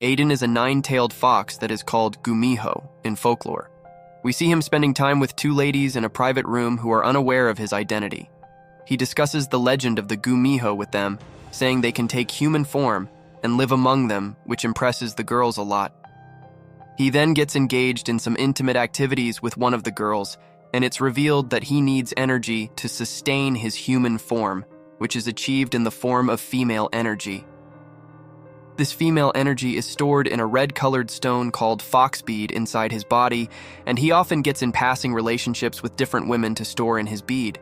Aiden is a nine-tailed fox that is called Gumiho in folklore. We see him spending time with two ladies in a private room who are unaware of his identity. He discusses the legend of the Gumiho with them, saying they can take human form and live among them, which impresses the girls a lot. He then gets engaged in some intimate activities with one of the girls, and it's revealed that he needs energy to sustain his human form, which is achieved in the form of female energy. This female energy is stored in a red-colored stone called foxbead inside his body, and he often gets in passing relationships with different women to store in his bead.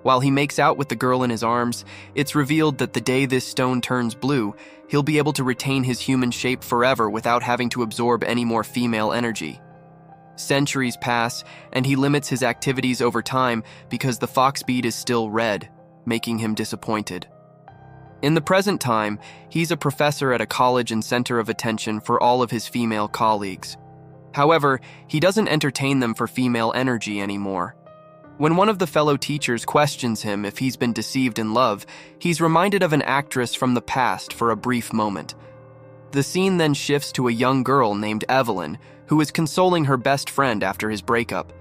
While he makes out with the girl in his arms, it's revealed that the day this stone turns blue, he'll be able to retain his human shape forever without having to absorb any more female energy. Centuries pass, and he limits his activities over time because the foxbead is still red, making him disappointed. In the present time, he's a professor at a college and center of attention for all of his female colleagues. However, he doesn't entertain them for female energy anymore. When one of the fellow teachers questions him if he's been deceived in love, he's reminded of an actress from the past for a brief moment. The scene then shifts to a young girl named Evelyn, who is consoling her best friend after his breakup.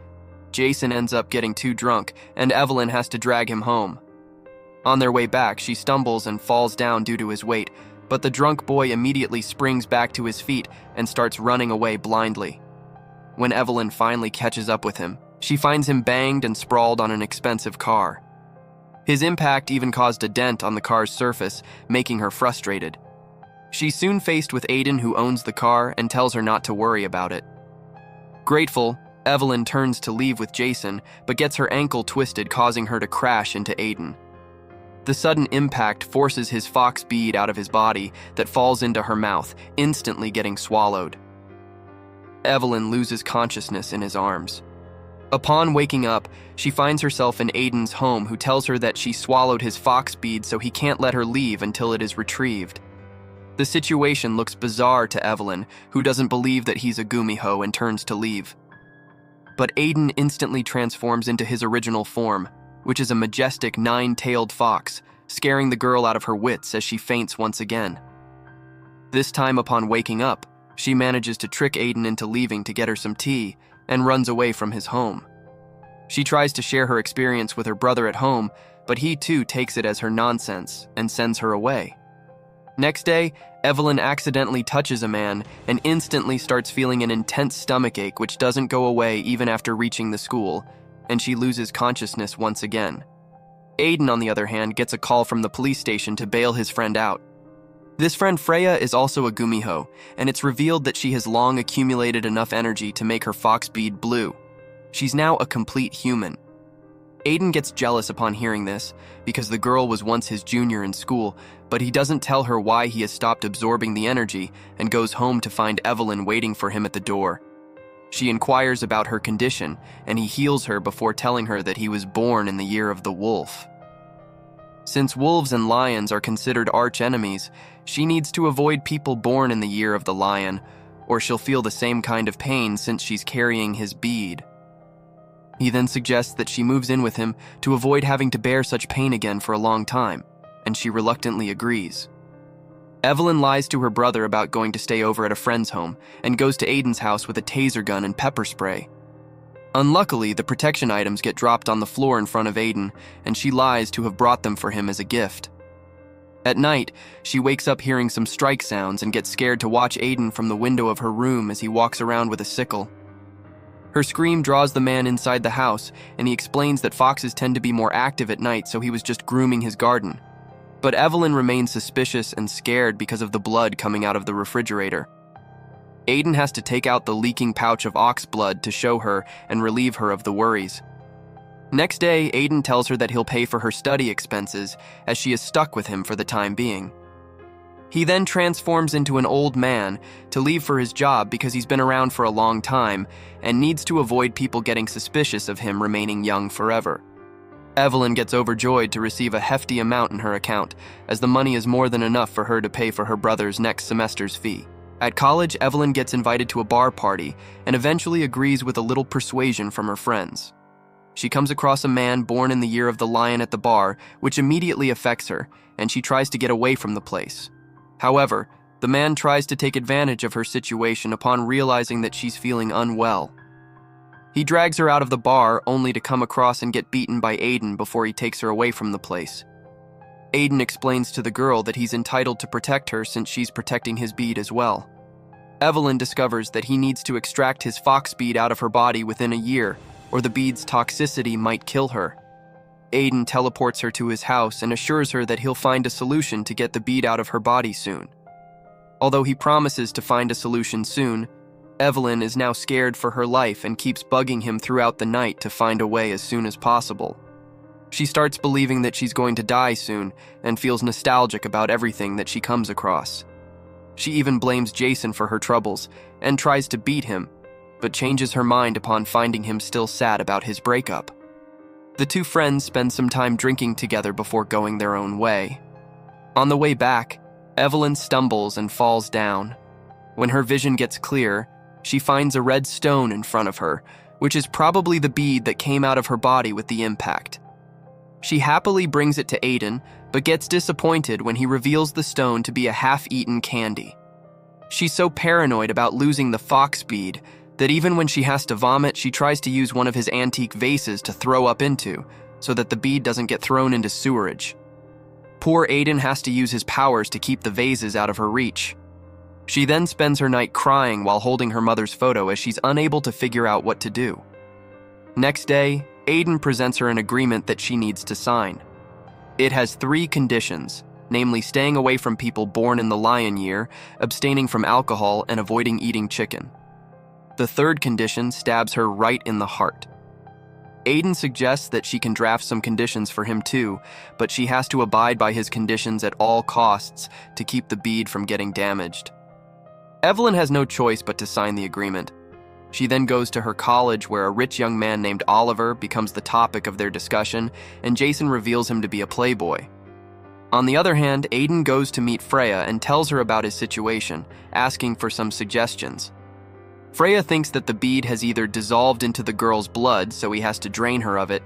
Jason ends up getting too drunk, and Evelyn has to drag him home. On their way back, she stumbles and falls down due to his weight, but the drunk boy immediately springs back to his feet and starts running away blindly. When Evelyn finally catches up with him, she finds him banged and sprawled on an expensive car. His impact even caused a dent on the car's surface, making her frustrated. She's soon faced with Aiden, who owns the car, and tells her not to worry about it. Grateful, Evelyn turns to leave with Jason, but gets her ankle twisted, causing her to crash into Aiden. The sudden impact forces his fox bead out of his body that falls into her mouth, instantly getting swallowed. Evelyn loses consciousness in his arms. Upon waking up, she finds herself in Aiden's home, who tells her that she swallowed his fox bead, so he can't let her leave until it is retrieved. The situation looks bizarre to Evelyn, who doesn't believe that he's a Gumiho and turns to leave. But Aiden instantly transforms into his original form, which is a majestic nine-tailed fox, scaring the girl out of her wits as she faints once again. This time, upon waking up, she manages to trick Aiden into leaving to get her some tea and runs away from his home. She tries to share her experience with her brother at home, but he too takes it as her nonsense and sends her away. Next day, Evelyn accidentally touches a man and instantly starts feeling an intense stomachache, which doesn't go away even after reaching the school, and she loses consciousness once again. Aiden, on the other hand, gets a call from the police station to bail his friend out. This friend Freya is also a Gumiho, and it's revealed that she has long accumulated enough energy to make her fox bead blue. She's now a complete human. Aiden gets jealous upon hearing this, because the girl was once his junior in school, but he doesn't tell her why he has stopped absorbing the energy and goes home to find Evelyn waiting for him at the door. She inquires about her condition, and he heals her before telling her that he was born in the year of the wolf. Since wolves and lions are considered arch-enemies, she needs to avoid people born in the year of the lion, or she'll feel the same kind of pain since she's carrying his bead. He then suggests that she moves in with him to avoid having to bear such pain again for a long time, and she reluctantly agrees. Evelyn lies to her brother about going to stay over at a friend's home and goes to Aiden's house with a taser gun and pepper spray. Unluckily, the protection items get dropped on the floor in front of Aiden, and she lies to have brought them for him as a gift. At night, she wakes up hearing some strike sounds and gets scared to watch Aiden from the window of her room as he walks around with a sickle. Her scream draws the man inside the house, and he explains that foxes tend to be more active at night, so he was just grooming his garden. But Evelyn remains suspicious and scared because of the blood coming out of the refrigerator. Aiden has to take out the leaking pouch of ox blood to show her and relieve her of the worries. Next day, Aiden tells her that he'll pay for her study expenses, as she is stuck with him for the time being. He then transforms into an old man to leave for his job because he's been around for a long time and needs to avoid people getting suspicious of him remaining young forever. Evelyn gets overjoyed to receive a hefty amount in her account, as the money is more than enough for her to pay for her brother's next semester's fee. At college, Evelyn gets invited to a bar party and eventually agrees with a little persuasion from her friends. She comes across a man born in the year of the lion at the bar, which immediately affects her, and she tries to get away from the place. However, The man tries to take advantage of her situation upon realizing that she's feeling unwell. He drags her out of the bar only to come across and get beaten by Aiden before he takes her away from the place. Aiden explains to the girl that he's entitled to protect her since she's protecting his bead as well. Evelyn discovers that he needs to extract his fox bead out of her body within a year, or the bead's toxicity might kill her. Aiden teleports her to his house and assures her that he'll find a solution to get the bead out of her body soon. Although he promises to find a solution soon, Evelyn is now scared for her life and keeps bugging him throughout the night to find a way as soon as possible. She starts believing that she's going to die soon and feels nostalgic about everything that she comes across. She even blames Jason for her troubles and tries to beat him, but changes her mind upon finding him still sad about his breakup. The two friends spend some time drinking together before going their own way. On the way back, Evelyn stumbles and falls down. When her vision gets clear, she finds a red stone in front of her, which is probably the bead that came out of her body with the impact. She happily brings it to Aiden, but gets disappointed when he reveals the stone to be a half-eaten candy. She's so paranoid about losing the fox bead that even when she has to vomit, she tries to use one of his antique vases to throw up into, so that the bead doesn't get thrown into sewerage. Poor Aiden has to use his powers to keep the vases out of her reach. She then spends her night crying while holding her mother's photo as she's unable to figure out what to do. Next day, Aiden presents her an agreement that she needs to sign. It has 3 conditions, namely staying away from people born in the lion year, abstaining from alcohol, and avoiding eating chicken. The 3rd condition stabs her right in the heart. Aiden suggests that she can draft some conditions for him too, but she has to abide by his conditions at all costs to keep the bead from getting damaged. Evelyn has no choice but to sign the agreement. She then goes to her college where a rich young man named Oliver becomes the topic of their discussion, and Jason reveals him to be a playboy. On the other hand, Aiden goes to meet Freya and tells her about his situation, asking for some suggestions. Freya thinks that the bead has either dissolved into the girl's blood, so he has to drain her of it,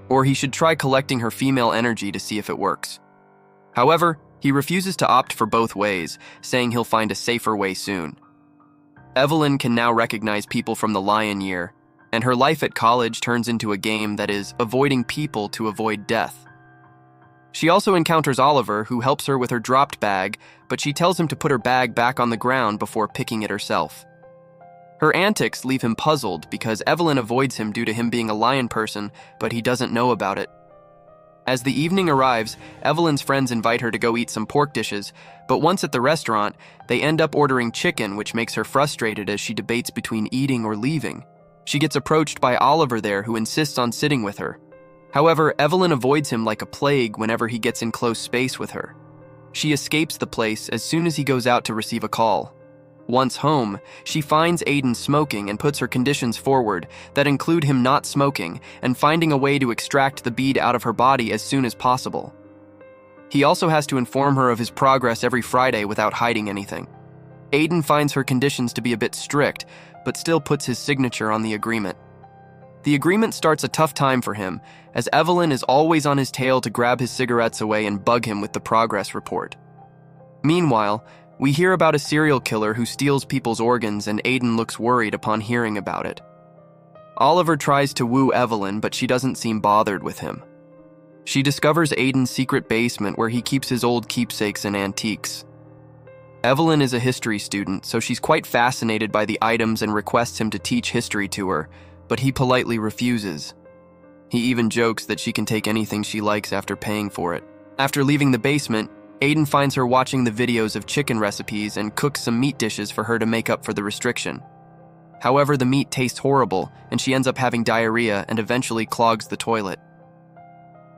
or he should try collecting her female energy to see if it works. However, he refuses to opt for both ways, saying he'll find a safer way soon. Evelyn can now recognize people from the lion year, and her life at college turns into a game that is avoiding people to avoid death. She also encounters Oliver, who helps her with her dropped bag, but she tells him to put her bag back on the ground before picking it herself. Her antics leave him puzzled because Evelyn avoids him due to him being a lion person, but he doesn't know about it. As the evening arrives, Evelyn's friends invite her to go eat some pork dishes, but once at the restaurant, they end up ordering chicken, which makes her frustrated as she debates between eating or leaving. She gets approached by Oliver there, who insists on sitting with her. However, Evelyn avoids him like a plague whenever he gets in close space with her. She escapes the place as soon as he goes out to receive a call. Once home, she finds Aiden smoking and puts her conditions forward that include him not smoking and finding a way to extract the bead out of her body as soon as possible. He also has to inform her of his progress every Friday without hiding anything. Aiden finds her conditions to be a bit strict, but still puts his signature on the agreement. The agreement starts a tough time for him, as Evelyn is always on his tail to grab his cigarettes away and bug him with the progress report. Meanwhile, we hear about a serial killer who steals people's organs, and Aiden looks worried upon hearing about it. Oliver tries to woo Evelyn, but she doesn't seem bothered with him. She discovers Aiden's secret basement where he keeps his old keepsakes and antiques. Evelyn is a history student, so she's quite fascinated by the items and requests him to teach history to her, but he politely refuses. He even jokes that she can take anything she likes after paying for it. After leaving the basement, Aiden finds her watching the videos of chicken recipes and cooks some meat dishes for her to make up for the restriction. However, the meat tastes horrible, and she ends up having diarrhea and eventually clogs the toilet.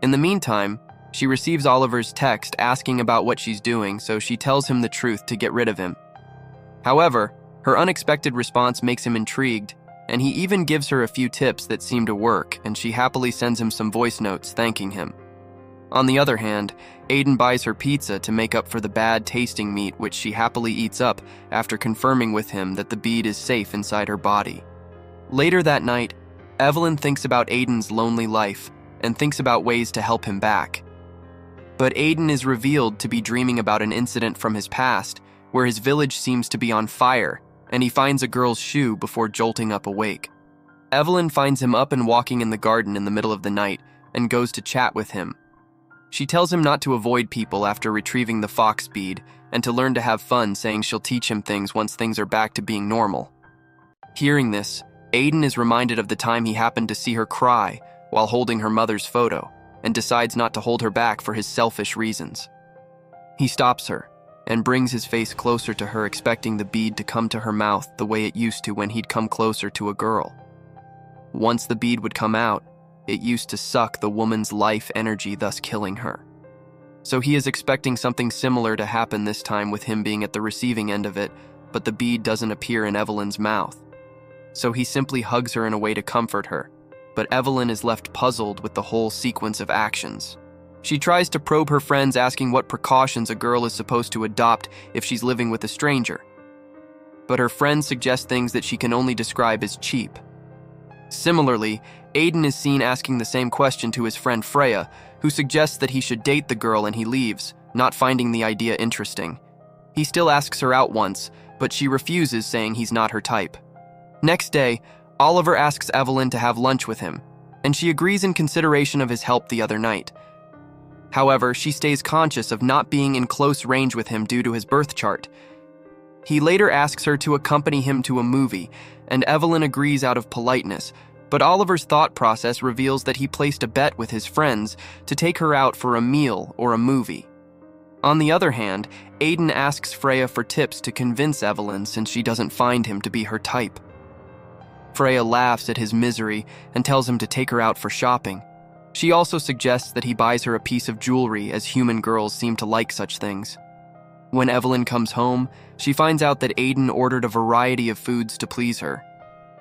In the meantime, she receives Oliver's text asking about what she's doing, so she tells him the truth to get rid of him. However, her unexpected response makes him intrigued, and he even gives her a few tips that seem to work, and she happily sends him some voice notes thanking him. On the other hand, Aiden buys her pizza to make up for the bad-tasting meat, which she happily eats up after confirming with him that the bead is safe inside her body. Later that night, Evelyn thinks about Aiden's lonely life and thinks about ways to help him back. But Aiden is revealed to be dreaming about an incident from his past where his village seems to be on fire, and he finds a girl's shoe before jolting up awake. Evelyn finds him up and walking in the garden in the middle of the night and goes to chat with him. She tells him not to avoid people after retrieving the fox bead and to learn to have fun, saying she'll teach him things once things are back to being normal. Hearing this, Aiden is reminded of the time he happened to see her cry while holding her mother's photo and decides not to hold her back for his selfish reasons. He stops her and brings his face closer to her, expecting the bead to come to her mouth the way it used to when he'd come closer to a girl. Once the bead would come out, it used to suck the woman's life energy, thus killing her. So he is expecting something similar to happen this time with him being at the receiving end of it, but the bead doesn't appear in Evelyn's mouth. So he simply hugs her in a way to comfort her, but Evelyn is left puzzled with the whole sequence of actions. She tries to probe her friends, asking what precautions a girl is supposed to adopt if she's living with a stranger. But her friends suggest things that she can only describe as cheap. Similarly, Aiden is seen asking the same question to his friend Freya, who suggests that he should date the girl, and he leaves, not finding the idea interesting. He still asks her out once, but she refuses, saying he's not her type. Next day, Oliver asks Evelyn to have lunch with him, and she agrees in consideration of his help the other night. However, she stays conscious of not being in close range with him due to his birth chart. He later asks her to accompany him to a movie, and Evelyn agrees out of politeness, but Oliver's thought process reveals that he placed a bet with his friends to take her out for a meal or a movie. On the other hand, Aiden asks Freya for tips to convince Evelyn, since she doesn't find him to be her type. Freya laughs at his misery and tells him to take her out for shopping. She also suggests that he buys her a piece of jewelry, as human girls seem to like such things. When Evelyn comes home, she finds out that Aiden ordered a variety of foods to please her.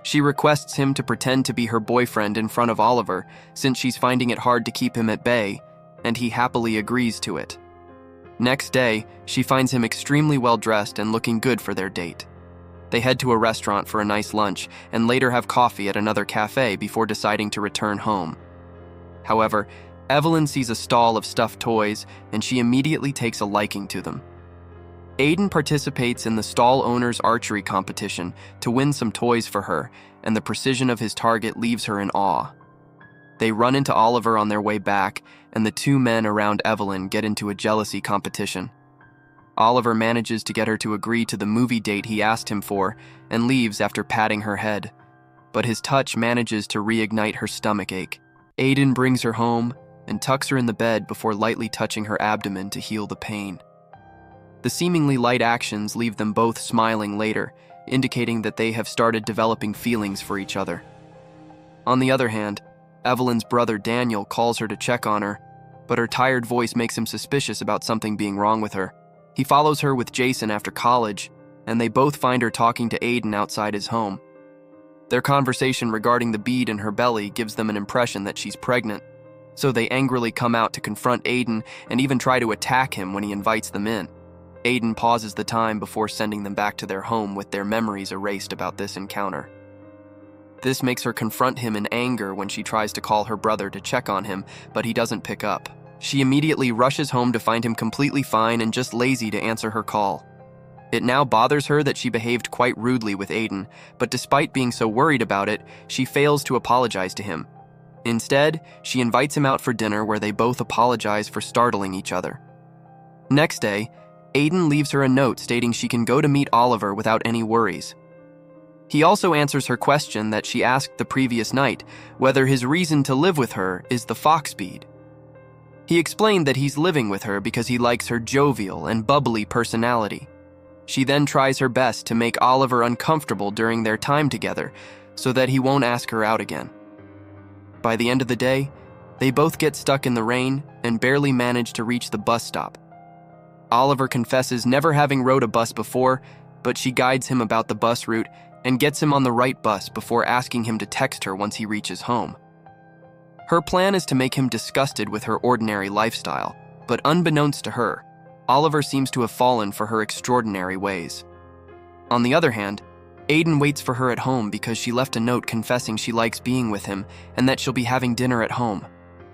She requests him to pretend to be her boyfriend in front of Oliver, since she's finding it hard to keep him at bay, and he happily agrees to it. Next day, she finds him extremely well dressed and looking good for their date. They head to a restaurant for a nice lunch and later have coffee at another cafe before deciding to return home. However, Evelyn sees a stall of stuffed toys and she immediately takes a liking to them. Aiden participates in the stall owner's archery competition to win some toys for her, and the precision of his target leaves her in awe. They run into Oliver on their way back, and the two men around Evelyn get into a jealousy competition. Oliver manages to get her to agree to the movie date he asked him for and leaves after patting her head, but his touch manages to reignite her stomachache. Aiden brings her home and tucks her in the bed before lightly touching her abdomen to heal the pain. The seemingly light actions leave them both smiling later, indicating that they have started developing feelings for each other. On the other hand, Evelyn's brother Daniel calls her to check on her, but her tired voice makes him suspicious about something being wrong with her. He follows her with Jason after college, and they both find her talking to Aiden outside his home. Their conversation regarding the bead in her belly gives them an impression that she's pregnant, so they angrily come out to confront Aiden and even try to attack him when he invites them in. Aiden pauses the time before sending them back to their home with their memories erased about this encounter. This makes her confront him in anger when she tries to call her brother to check on him, but he doesn't pick up. She immediately rushes home to find him completely fine and just lazy to answer her call. It now bothers her that she behaved quite rudely with Aiden, but despite being so worried about it, she fails to apologize to him. Instead, she invites him out for dinner where they both apologize for startling each other. Next day, Aiden leaves her a note stating she can go to meet Oliver without any worries. He also answers her question that she asked the previous night, whether his reason to live with her is the fox bead. He explained that he's living with her because he likes her jovial and bubbly personality. She then tries her best to make Oliver uncomfortable during their time together so that he won't ask her out again. By the end of the day, they both get stuck in the rain and barely manage to reach the bus stop. Oliver confesses never having rode a bus before, but she guides him about the bus route and gets him on the right bus before asking him to text her once he reaches home. Her plan is to make him disgusted with her ordinary lifestyle, but unbeknownst to her, Oliver seems to have fallen for her extraordinary ways. On the other hand, Aiden waits for her at home because she left a note confessing she likes being with him and that she'll be having dinner at home.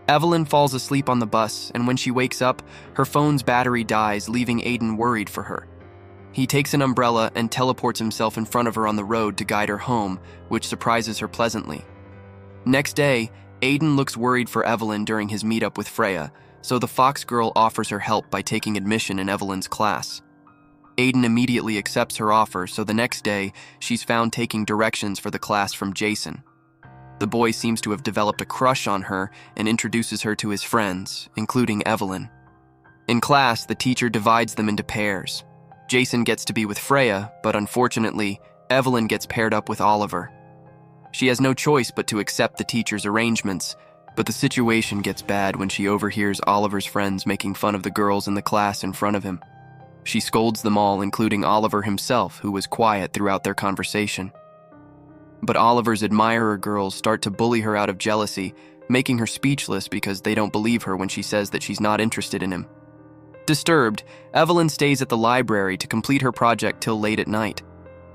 Evelyn falls asleep on the bus, and when she wakes up, her phone's battery dies, leaving Aiden worried for her. He takes an umbrella and teleports himself in front of her on the road to guide her home, which surprises her pleasantly. Next day, Aiden looks worried for Evelyn during his meetup with Freya, so the fox girl offers her help by taking admission in Evelyn's class. Aiden immediately accepts her offer, so the next day, she's found taking directions for the class from Jason. The boy seems to have developed a crush on her and introduces her to his friends, including Evelyn. In class, the teacher divides them into pairs. Jason gets to be with Freya, but unfortunately, Evelyn gets paired up with Oliver. She has no choice but to accept the teacher's arrangements, but the situation gets bad when she overhears Oliver's friends making fun of the girls in the class in front of him. She scolds them all, including Oliver himself, who was quiet throughout their conversation. But Oliver's admirer girls start to bully her out of jealousy, making her speechless because they don't believe her when she says that she's not interested in him. Disturbed, Evelyn stays at the library to complete her project till late at night.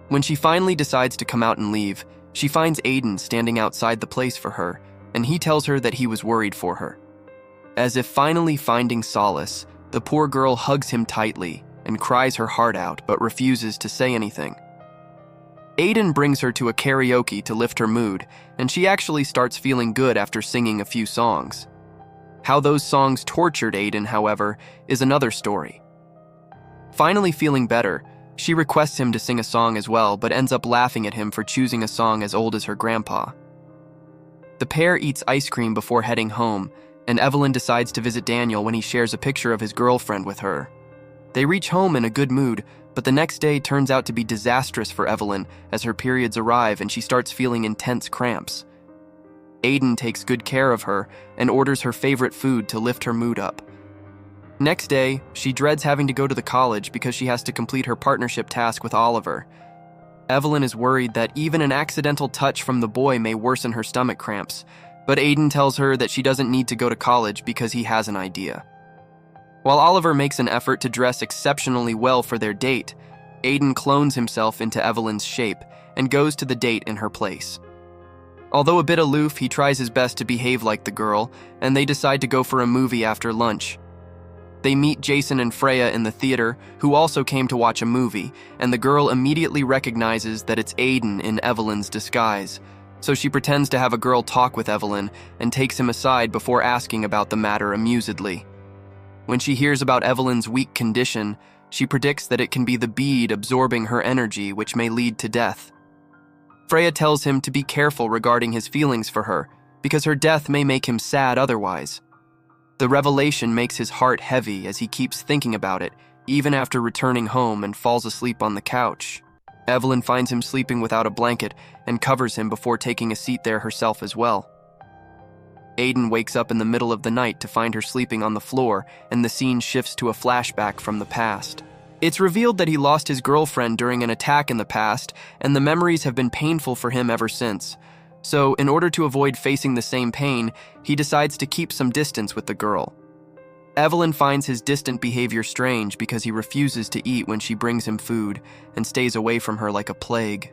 When she finally decides to come out and leave, she finds Aiden standing outside the place for her, and he tells her that he was worried for her. As if finally finding solace, the poor girl hugs him tightly and cries her heart out but refuses to say anything. Aiden brings her to a karaoke to lift her mood, and she actually starts feeling good after singing a few songs. How those songs tortured Aiden, however, is another story. Finally feeling better, she requests him to sing a song as well, but ends up laughing at him for choosing a song as old as her grandpa. The pair eats ice cream before heading home, and Evelyn decides to visit Daniel when he shares a picture of his girlfriend with her. They reach home in a good mood, but the next day turns out to be disastrous for Evelyn as her periods arrive and she starts feeling intense cramps. Aiden takes good care of her and orders her favorite food to lift her mood up. Next day, she dreads having to go to the college because she has to complete her partnership task with Oliver. Evelyn is worried that even an accidental touch from the boy may worsen her stomach cramps, but Aiden tells her that she doesn't need to go to college because he has an idea. While Oliver makes an effort to dress exceptionally well for their date, Aiden clones himself into Evelyn's shape and goes to the date in her place. Although a bit aloof, he tries his best to behave like the girl, and they decide to go for a movie after lunch. They meet Jason and Freya in the theater, who also came to watch a movie, and the girl immediately recognizes that it's Aiden in Evelyn's disguise, so she pretends to have a girl talk with Evelyn and takes him aside before asking about the matter amusedly. When she hears about Evelyn's weak condition, she predicts that it can be the bead absorbing her energy, which may lead to death. Freya tells him to be careful regarding his feelings for her, because her death may make him sad otherwise. The revelation makes his heart heavy as he keeps thinking about it, even after returning home and falls asleep on the couch. Evelyn finds him sleeping without a blanket and covers him before taking a seat there herself as well. Aiden wakes up in the middle of the night to find her sleeping on the floor, and the scene shifts to a flashback from the past. It's revealed that he lost his girlfriend during an attack in the past, and the memories have been painful for him ever since. So, in order to avoid facing the same pain, he decides to keep some distance with the girl. Evelyn finds his distant behavior strange because he refuses to eat when she brings him food and stays away from her like a plague.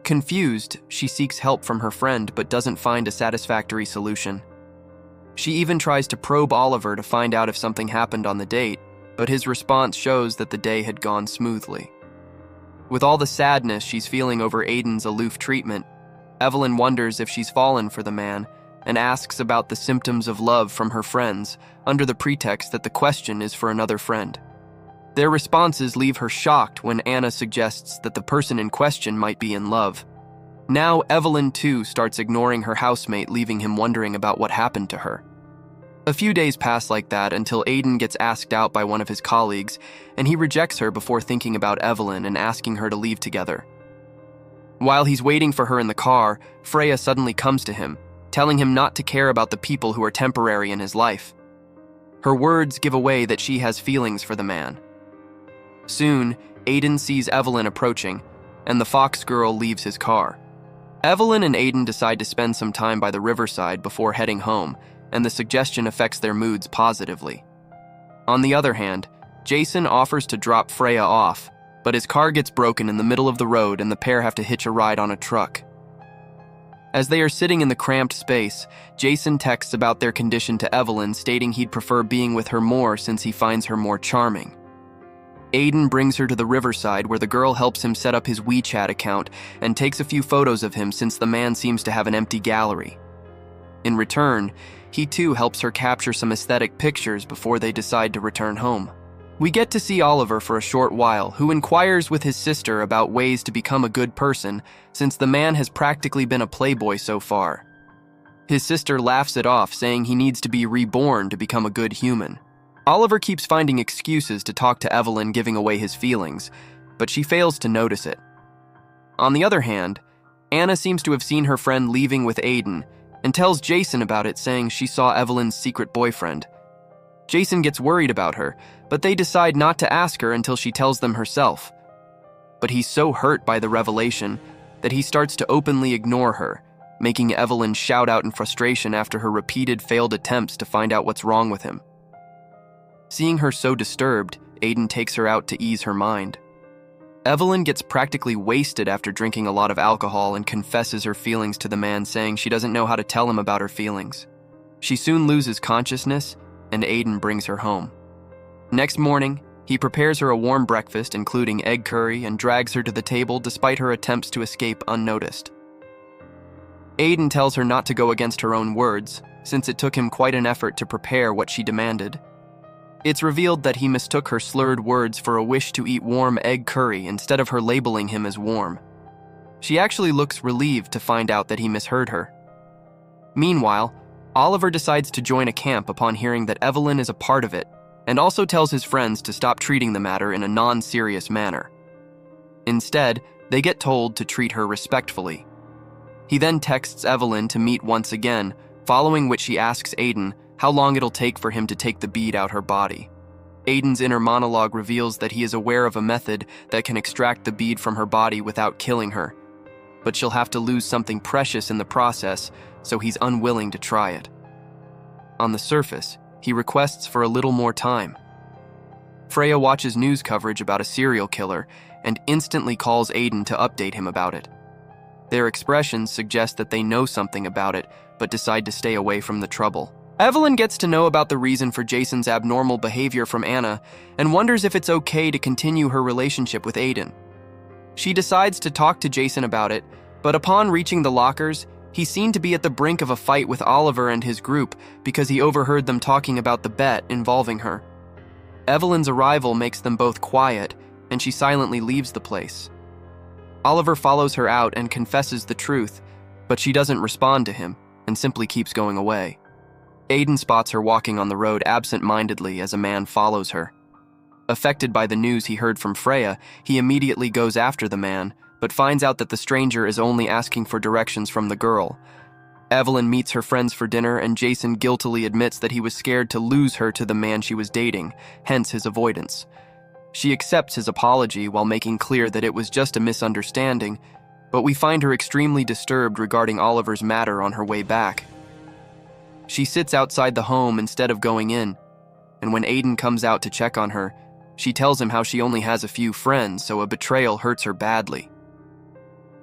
Confused, she seeks help from her friend but doesn't find a satisfactory solution. She even tries to probe Oliver to find out if something happened on the date, but his response shows that the day had gone smoothly. With all the sadness she's feeling over Aiden's aloof treatment, Evelyn wonders if she's fallen for the man and asks about the symptoms of love from her friends under the pretext that the question is for another friend. Their responses leave her shocked when Anna suggests that the person in question might be in love. Now Evelyn too starts ignoring her housemate, leaving him wondering about what happened to her. A few days pass like that until Aiden gets asked out by one of his colleagues, and he rejects her before thinking about Evelyn and asking her to leave together. While he's waiting for her in the car, Freya suddenly comes to him, telling him not to care about the people who are temporary in his life. Her words give away that she has feelings for the man. Soon, Aiden sees Evelyn approaching, and the fox girl leaves his car. Evelyn and Aiden decide to spend some time by the riverside before heading home, and the suggestion affects their moods positively. On the other hand, Jason offers to drop Freya off, but his car gets broken in the middle of the road and the pair have to hitch a ride on a truck. As they are sitting in the cramped space, Jason texts about their condition to Evelyn, stating he'd prefer being with her more since he finds her more charming. Aiden brings her to the riverside where the girl helps him set up his WeChat account and takes a few photos of him since the man seems to have an empty gallery. In return, he too helps her capture some aesthetic pictures before they decide to return home. We get to see Oliver for a short while, who inquires with his sister about ways to become a good person since the man has practically been a playboy so far. His sister laughs it off, saying he needs to be reborn to become a good human. Oliver keeps finding excuses to talk to Evelyn, giving away his feelings, but she fails to notice it. On the other hand, Anna seems to have seen her friend leaving with Aiden and tells Jason about it, saying she saw Evelyn's secret boyfriend. Jason gets worried about her, but they decide not to ask her until she tells them herself. But he's so hurt by the revelation that he starts to openly ignore her, making Evelyn shout out in frustration after her repeated failed attempts to find out what's wrong with him. Seeing her so disturbed, Aiden takes her out to ease her mind. Evelyn gets practically wasted after drinking a lot of alcohol and confesses her feelings to the man, saying she doesn't know how to tell him about her feelings. She soon loses consciousness, and Aiden brings her home. Next morning, he prepares her a warm breakfast, including egg curry, and drags her to the table despite her attempts to escape unnoticed. Aiden tells her not to go against her own words, since it took him quite an effort to prepare what she demanded. It's revealed that he mistook her slurred words for a wish to eat warm egg curry instead of her labeling him as warm. She actually looks relieved to find out that he misheard her. Meanwhile, Oliver decides to join a camp upon hearing that Evelyn is a part of it, and also tells his friends to stop treating the matter in a non-serious manner. Instead, they get told to treat her respectfully. He then texts Evelyn to meet once again, following which he asks Aiden how long it'll take for him to take the bead out her body. Aiden's inner monologue reveals that he is aware of a method that can extract the bead from her body without killing her, but she'll have to lose something precious in the process, so he's unwilling to try it. On the surface, he requests for a little more time. Freya watches news coverage about a serial killer and instantly calls Aiden to update him about it. Their expressions suggest that they know something about it, but decide to stay away from the trouble. Evelyn gets to know about the reason for Jason's abnormal behavior from Anna and wonders if it's okay to continue her relationship with Aiden. She decides to talk to Jason about it, but upon reaching the lockers, he's seen to be at the brink of a fight with Oliver and his group because he overheard them talking about the bet involving her. Evelyn's arrival makes them both quiet, and she silently leaves the place. Oliver follows her out and confesses the truth, but she doesn't respond to him and simply keeps going away. Aiden spots her walking on the road absent-mindedly as a man follows her. Affected by the news he heard from Freya, he immediately goes after the man, but finds out that the stranger is only asking for directions from the girl. Evelyn meets her friends for dinner, and Jason guiltily admits that he was scared to lose her to the man she was dating, hence his avoidance. She accepts his apology while making clear that it was just a misunderstanding, but we find her extremely disturbed regarding Oliver's matter on her way back. She sits outside the home instead of going in, and when Aiden comes out to check on her, she tells him how she only has a few friends, so a betrayal hurts her badly.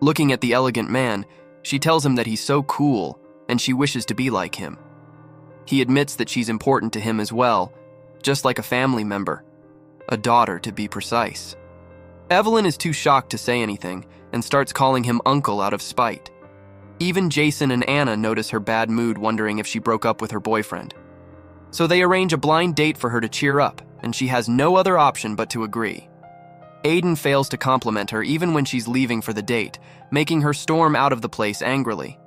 Looking at the elegant man, she tells him that he's so cool, and she wishes to be like him. He admits that she's important to him as well, just like a family member, a daughter to be precise. Evelyn is too shocked to say anything, and starts calling him uncle out of spite. Even Jason and Anna notice her bad mood, wondering if she broke up with her boyfriend. So they arrange a blind date for her to cheer up, and she has no other option but to agree. Aiden fails to compliment her even when she's leaving for the date, making her storm out of the place angrily.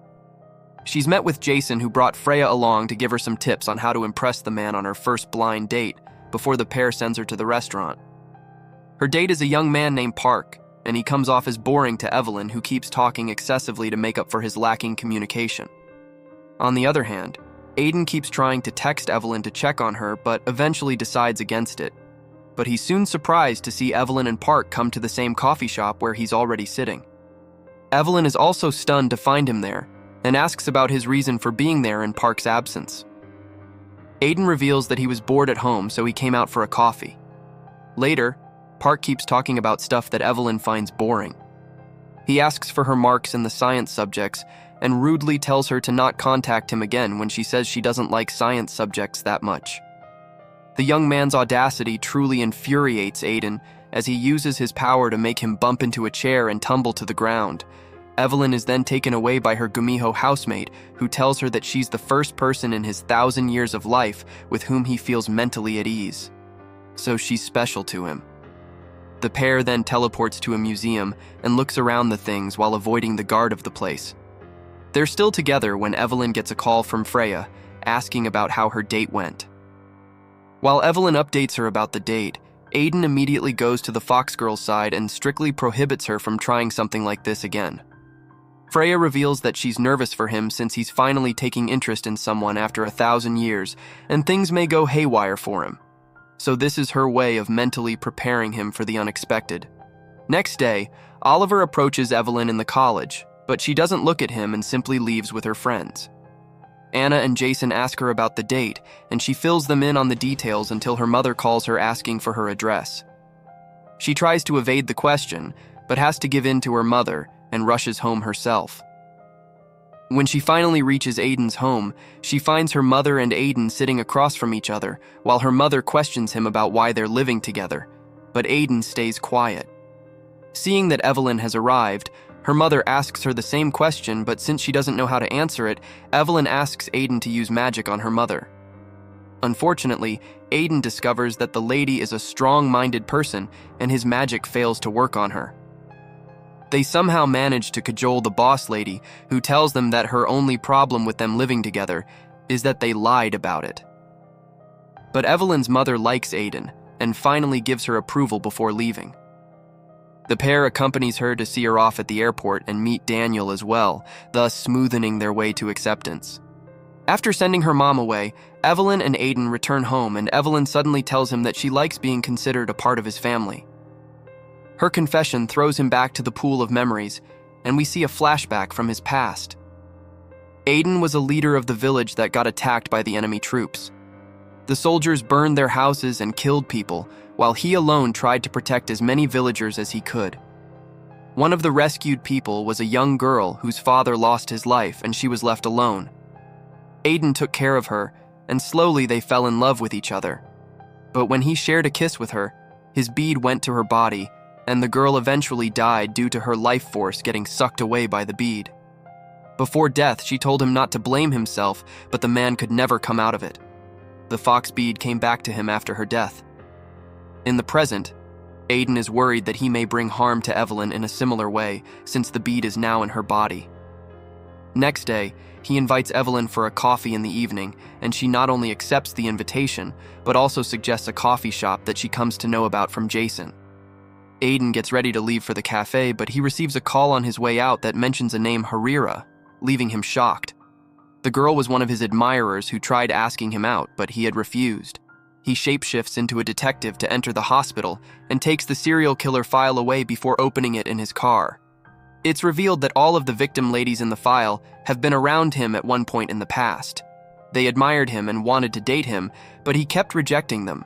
She's met with Jason, who brought Freya along to give her some tips on how to impress the man on her first blind date before the pair sends her to the restaurant. Her date is a young man named Park, and he comes off as boring to Evelyn, who keeps talking excessively to make up for his lacking communication. On the other hand, Aiden keeps trying to text Evelyn to check on her, but eventually decides against it. But he's soon surprised to see Evelyn and Park come to the same coffee shop where he's already sitting. Evelyn is also stunned to find him there, and asks about his reason for being there in Park's absence. Aiden reveals that he was bored at home, so he came out for a coffee. Later, Park keeps talking about stuff that Evelyn finds boring. He asks for her marks in the science subjects and rudely tells her to not contact him again when she says she doesn't like science subjects that much. The young man's audacity truly infuriates Aiden as he uses his power to make him bump into a chair and tumble to the ground. Evelyn is then taken away by her Gumiho housemate, who tells her that she's the first person in his 1,000 years of life with whom he feels mentally at ease. So she's special to him. The pair then teleports to a museum and looks around the things while avoiding the guard of the place. They're still together when Evelyn gets a call from Freya, asking about how her date went. While Evelyn updates her about the date, Aiden immediately goes to the Fox girl's side and strictly prohibits her from trying something like this again. Freya reveals that she's nervous for him since he's finally taking interest in someone after 1,000 years, and things may go haywire for him. So this is her way of mentally preparing him for the unexpected. Next day, Oliver approaches Evelyn in the college, but she doesn't look at him and simply leaves with her friends. Anna and Jason ask her about the date, and she fills them in on the details until her mother calls her asking for her address. She tries to evade the question, but has to give in to her mother and rushes home herself. When she finally reaches Aiden's home, she finds her mother and Aiden sitting across from each other, while her mother questions him about why they're living together, but Aiden stays quiet. Seeing that Evelyn has arrived, her mother asks her the same question, but since she doesn't know how to answer it, Evelyn asks Aiden to use magic on her mother. Unfortunately, Aiden discovers that the lady is a strong-minded person and his magic fails to work on her. They somehow manage to cajole the boss lady, who tells them that her only problem with them living together is that they lied about it. But Evelyn's mother likes Aiden and finally gives her approval before leaving. The pair accompanies her to see her off at the airport and meet Daniel as well, thus smoothing their way to acceptance. After sending her mom away, Evelyn and Aiden return home, and Evelyn suddenly tells him that she likes being considered a part of his family. Her confession throws him back to the pool of memories, and we see a flashback from his past. Aiden was a leader of the village that got attacked by the enemy troops. The soldiers burned their houses and killed people, while he alone tried to protect as many villagers as he could. One of the rescued people was a young girl whose father lost his life and she was left alone. Aiden took care of her, and slowly they fell in love with each other. But when he shared a kiss with her, his bead went to her body, and the girl eventually died due to her life force getting sucked away by the bead. Before death, she told him not to blame himself, but the man could never come out of it. The fox bead came back to him after her death. In the present, Aiden is worried that he may bring harm to Evelyn in a similar way, since the bead is now in her body. Next day, he invites Evelyn for a coffee in the evening, and she not only accepts the invitation, but also suggests a coffee shop that she comes to know about from Jason. Aiden gets ready to leave for the cafe, but he receives a call on his way out that mentions a name Harira, leaving him shocked. The girl was one of his admirers who tried asking him out, but he had refused. He shapeshifts into a detective to enter the hospital and takes the serial killer file away before opening it in his car. It's revealed that all of the victim ladies in the file have been around him at one point in the past. They admired him and wanted to date him, but he kept rejecting them.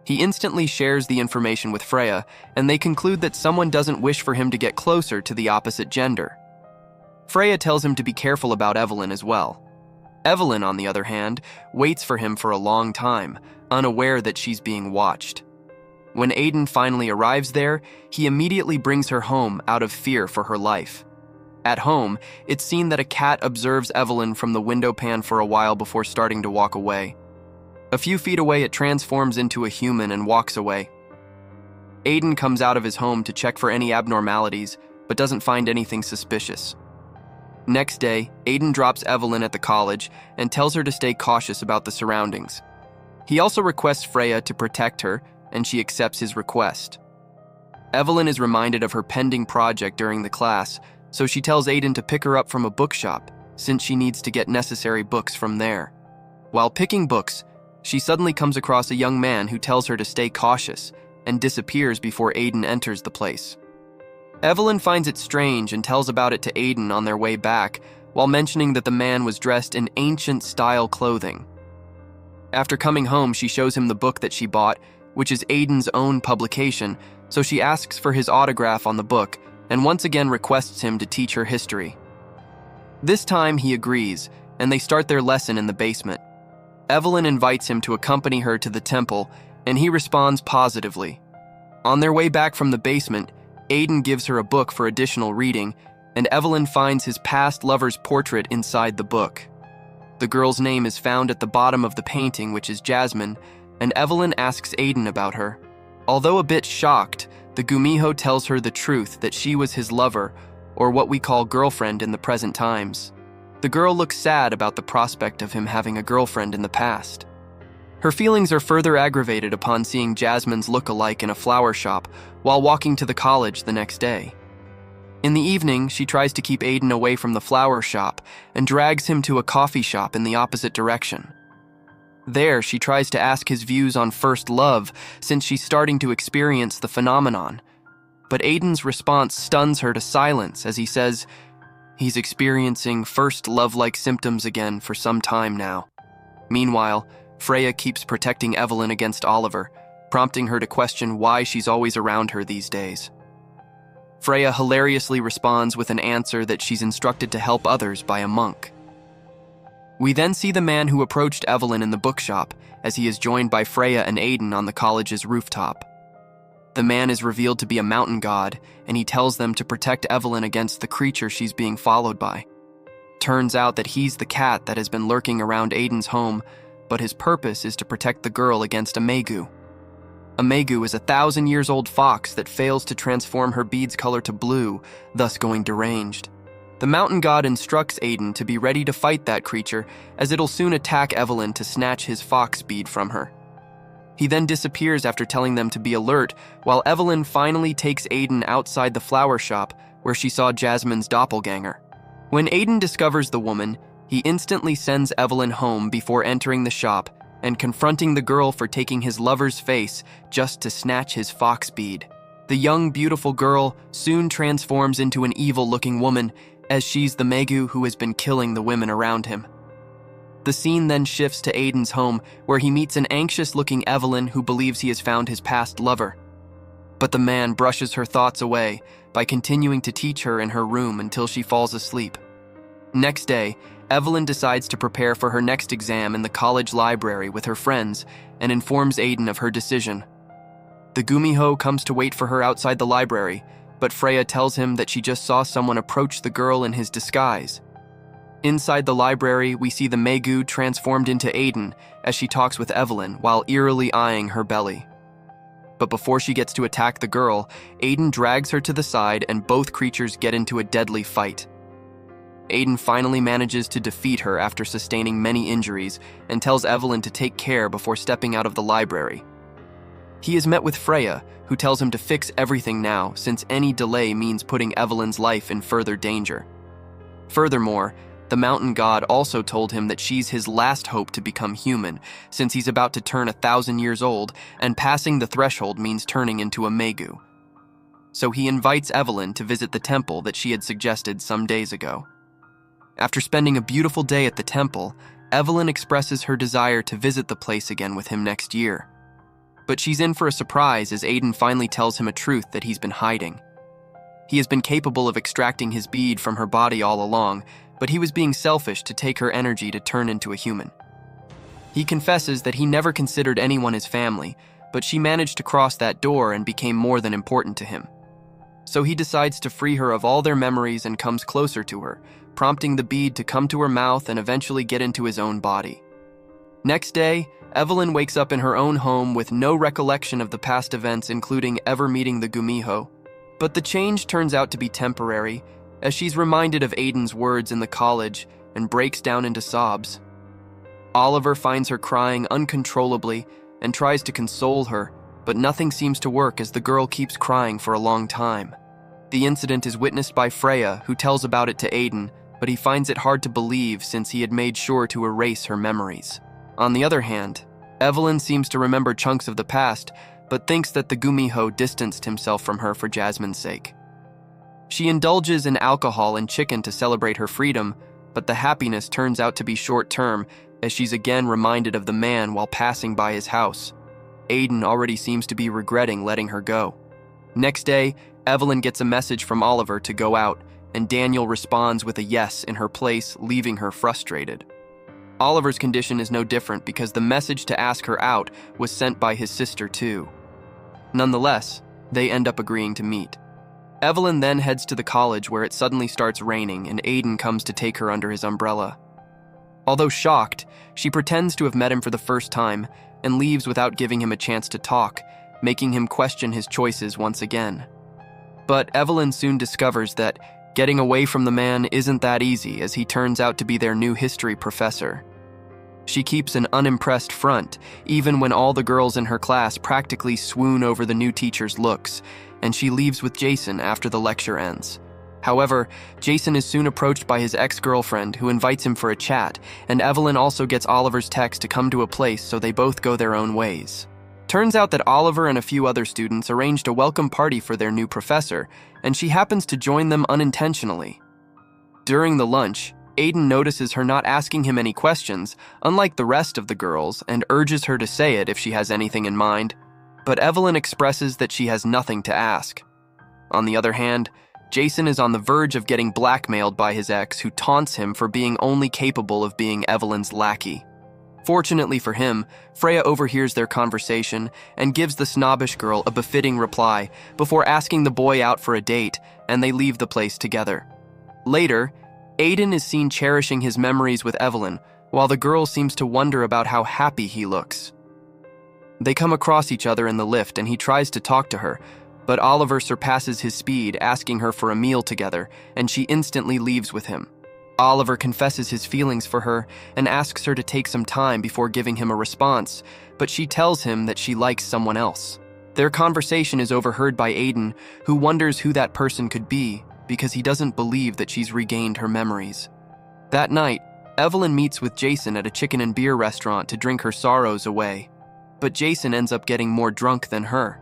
He instantly shares the information with Freya, and they conclude that someone doesn't wish for him to get closer to the opposite gender. Freya tells him to be careful about Evelyn as well. Evelyn, on the other hand, waits for him for a long time, unaware that she's being watched. When Aiden finally arrives there, he immediately brings her home out of fear for her life. At home, it's seen that a cat observes Evelyn from the window pan for a while before starting to walk away. A few feet away, it transforms into a human and walks away. Aiden comes out of his home to check for any abnormalities, but doesn't find anything suspicious. Next day, Aiden drops Evelyn at the college and tells her to stay cautious about the surroundings. He also requests Freya to protect her, and she accepts his request. Evelyn is reminded of her pending project during the class, so she tells Aiden to pick her up from a bookshop, since she needs to get necessary books from there. While picking books, she suddenly comes across a young man who tells her to stay cautious and disappears before Aiden enters the place. Evelyn finds it strange and tells about it to Aiden on their way back, while mentioning that the man was dressed in ancient-style clothing. After coming home, she shows him the book that she bought, which is Aiden's own publication, so she asks for his autograph on the book and once again requests him to teach her history. This time he agrees, and they start their lesson in the basement. Evelyn invites him to accompany her to the temple, and he responds positively. On their way back from the basement, Aiden gives her a book for additional reading, and Evelyn finds his past lover's portrait inside the book. The girl's name is found at the bottom of the painting, which is Jasmine, and Evelyn asks Aiden about her. Although a bit shocked, the Gumiho tells her the truth that she was his lover, or what we call girlfriend in the present times. The girl looks sad about the prospect of him having a girlfriend in the past. Her feelings are further aggravated upon seeing Jasmine's look-alike in a flower shop while walking to the college the next day. In the evening, she tries to keep Aiden away from the flower shop and drags him to a coffee shop in the opposite direction. There, she tries to ask his views on first love since she's starting to experience the phenomenon. But Aiden's response stuns her to silence as he says he's experiencing first love-like symptoms again for some time now. Meanwhile, Freya keeps protecting Evelyn against Oliver, prompting her to question why she's always around her these days. Freya hilariously responds with an answer that she's instructed to help others by a monk. We then see the man who approached Evelyn in the bookshop as he is joined by Freya and Aiden on the college's rooftop. The man is revealed to be a mountain god, and he tells them to protect Evelyn against the creature she's being followed by. Turns out that he's the cat that has been lurking around Aiden's home, but his purpose is to protect the girl against a Megu. A Megu is a 1,000-years-old fox that fails to transform her bead's color to blue, thus going deranged. The mountain god instructs Aiden to be ready to fight that creature, as it'll soon attack Evelyn to snatch his fox bead from her. He then disappears after telling them to be alert, while Evelyn finally takes Aiden outside the flower shop where she saw Jasmine's doppelganger. When Aiden discovers the woman, he instantly sends Evelyn home before entering the shop and confronting the girl for taking his lover's face just to snatch his fox bead. The young, beautiful girl soon transforms into an evil-looking woman, as she's the Megu who has been killing the women around him. The scene then shifts to Aiden's home, where he meets an anxious-looking Evelyn who believes he has found his past lover. But the man brushes her thoughts away by continuing to teach her in her room until she falls asleep. Next day, Evelyn decides to prepare for her next exam in the college library with her friends and informs Aiden of her decision. The Gumiho comes to wait for her outside the library, but Freya tells him that she just saw someone approach the girl in his disguise. Inside the library, we see the Megu transformed into Aiden as she talks with Evelyn while eerily eyeing her belly. But before she gets to attack the girl, Aiden drags her to the side and both creatures get into a deadly fight. Aiden finally manages to defeat her after sustaining many injuries and tells Evelyn to take care before stepping out of the library. He is met with Freya, who tells him to fix everything now since any delay means putting Evelyn's life in further danger. Furthermore, the mountain god also told him that she's his last hope to become human, since he's about to turn 1,000 years old, and passing the threshold means turning into a Megu. So he invites Evelyn to visit the temple that she had suggested some days ago. After spending a beautiful day at the temple, Evelyn expresses her desire to visit the place again with him next year. But she's in for a surprise as Aiden finally tells him a truth that he's been hiding. He has been capable of extracting his bead from her body all along, but he was being selfish to take her energy to turn into a human. He confesses that he never considered anyone his family, but she managed to cross that door and became more than important to him. So he decides to free her of all their memories and comes closer to her, prompting the bead to come to her mouth and eventually get into his own body. Next day, Evelyn wakes up in her own home with no recollection of the past events, including ever meeting the Gumiho. But the change turns out to be temporary, as she's reminded of Aiden's words in the college and breaks down into sobs. Oliver finds her crying uncontrollably and tries to console her, but nothing seems to work as the girl keeps crying for a long time. The incident is witnessed by Freya, who tells about it to Aiden, but he finds it hard to believe since he had made sure to erase her memories. On the other hand, Evelyn seems to remember chunks of the past, but thinks that the Gumiho distanced himself from her for Jasmine's sake. She indulges in alcohol and chicken to celebrate her freedom, but the happiness turns out to be short-term as she's again reminded of the man while passing by his house. Aiden already seems to be regretting letting her go. Next day, Evelyn gets a message from Oliver to go out, and Daniel responds with a yes in her place, leaving her frustrated. Oliver's condition is no different because the message to ask her out was sent by his sister too. Nonetheless, they end up agreeing to meet. Evelyn then heads to the college where it suddenly starts raining and Aiden comes to take her under his umbrella. Although shocked, she pretends to have met him for the first time and leaves without giving him a chance to talk, making him question his choices once again. But Evelyn soon discovers that getting away from the man isn't that easy, as he turns out to be their new history professor. She keeps an unimpressed front, even when all the girls in her class practically swoon over the new teacher's looks, and she leaves with Jason after the lecture ends. However, Jason is soon approached by his ex-girlfriend, who invites him for a chat, and Evelyn also gets Oliver's text to come to a place, so they both go their own ways. Turns out that Oliver and a few other students arranged a welcome party for their new professor, and she happens to join them unintentionally. During the lunch, Aiden notices her not asking him any questions, unlike the rest of the girls, and urges her to say it if she has anything in mind, but Evelyn expresses that she has nothing to ask. On the other hand, Jason is on the verge of getting blackmailed by his ex, who taunts him for being only capable of being Evelyn's lackey. Fortunately for him, Freya overhears their conversation and gives the snobbish girl a befitting reply before asking the boy out for a date, and they leave the place together. Later, Aiden is seen cherishing his memories with Evelyn, while the girl seems to wonder about how happy he looks. They come across each other in the lift and he tries to talk to her, but Oliver surpasses his speed, asking her for a meal together, and she instantly leaves with him. Oliver confesses his feelings for her and asks her to take some time before giving him a response, but she tells him that she likes someone else. Their conversation is overheard by Aiden, who wonders who that person could be because he doesn't believe that she's regained her memories. That night, Evelyn meets with Jason at a chicken and beer restaurant to drink her sorrows away, but Jason ends up getting more drunk than her.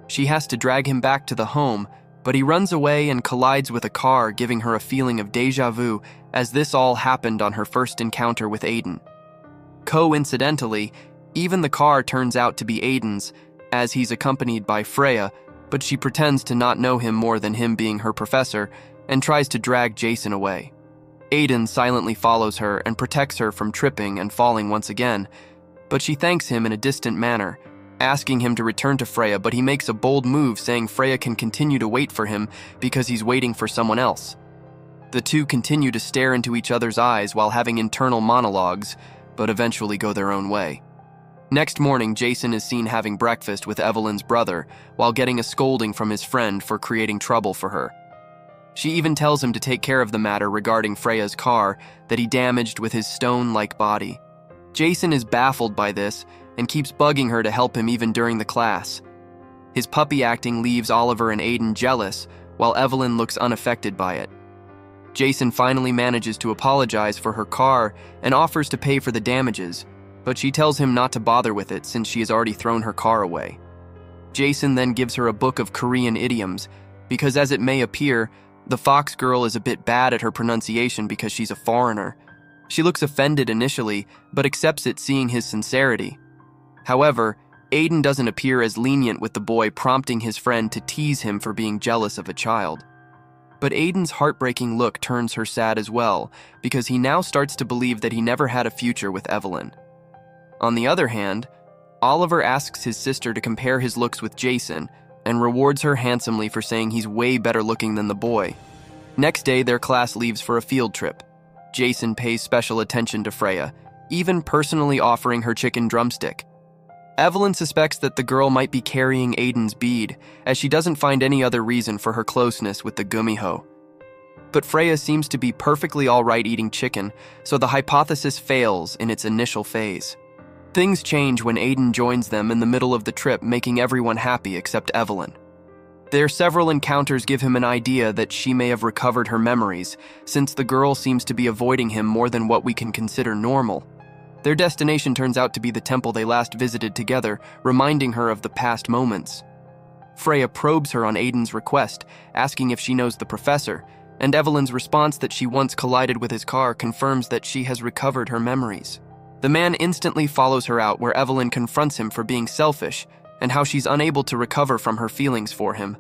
She has to drag him back to the home, but he runs away and collides with a car, giving her a feeling of déjà vu, as this all happened on her first encounter with Aiden. Coincidentally, even the car turns out to be Aiden's, as he's accompanied by Freya, but she pretends to not know him more than him being her professor and tries to drag Jason away. Aiden silently follows her and protects her from tripping and falling once again, but she thanks him in a distant manner, asking him to return to Freya, but he makes a bold move saying Freya can continue to wait for him because he's waiting for someone else. The two continue to stare into each other's eyes while having internal monologues, but eventually go their own way. Next morning, Jason is seen having breakfast with Evelyn's brother while getting a scolding from his friend for creating trouble for her. She even tells him to take care of the matter regarding Freya's car that he damaged with his stone-like body. Jason is baffled by this and keeps bugging her to help him even during the class. His puppy acting leaves Oliver and Aiden jealous, while Evelyn looks unaffected by it. Jason finally manages to apologize for her car and offers to pay for the damages, but she tells him not to bother with it since she has already thrown her car away. Jason then gives her a book of Korean idioms, because as it may appear, the fox girl is a bit bad at her pronunciation because she's a foreigner. She looks offended initially, but accepts it seeing his sincerity. However, Aiden doesn't appear as lenient with the boy, prompting his friend to tease him for being jealous of a child. But Aiden's heartbreaking look turns her sad as well, because he now starts to believe that he never had a future with Evelyn. On the other hand, Oliver asks his sister to compare his looks with Jason and rewards her handsomely for saying he's way better looking than the boy. Next day, their class leaves for a field trip. Jason pays special attention to Freya, even personally offering her chicken drumstick. Evelyn suspects that the girl might be carrying Aiden's bead, as she doesn't find any other reason for her closeness with the Gumiho. But Freya seems to be perfectly alright eating chicken, so the hypothesis fails in its initial phase. Things change when Aiden joins them in the middle of the trip, making everyone happy except Evelyn. Their several encounters give him an idea that she may have recovered her memories, since the girl seems to be avoiding him more than what we can consider normal. Their destination turns out to be the temple they last visited together, reminding her of the past moments. Freya probes her on Aiden's request, asking if she knows the professor, and Evelyn's response that she once collided with his car confirms that she has recovered her memories. The man instantly follows her out, where Evelyn confronts him for being selfish and how she's unable to recover from her feelings for him.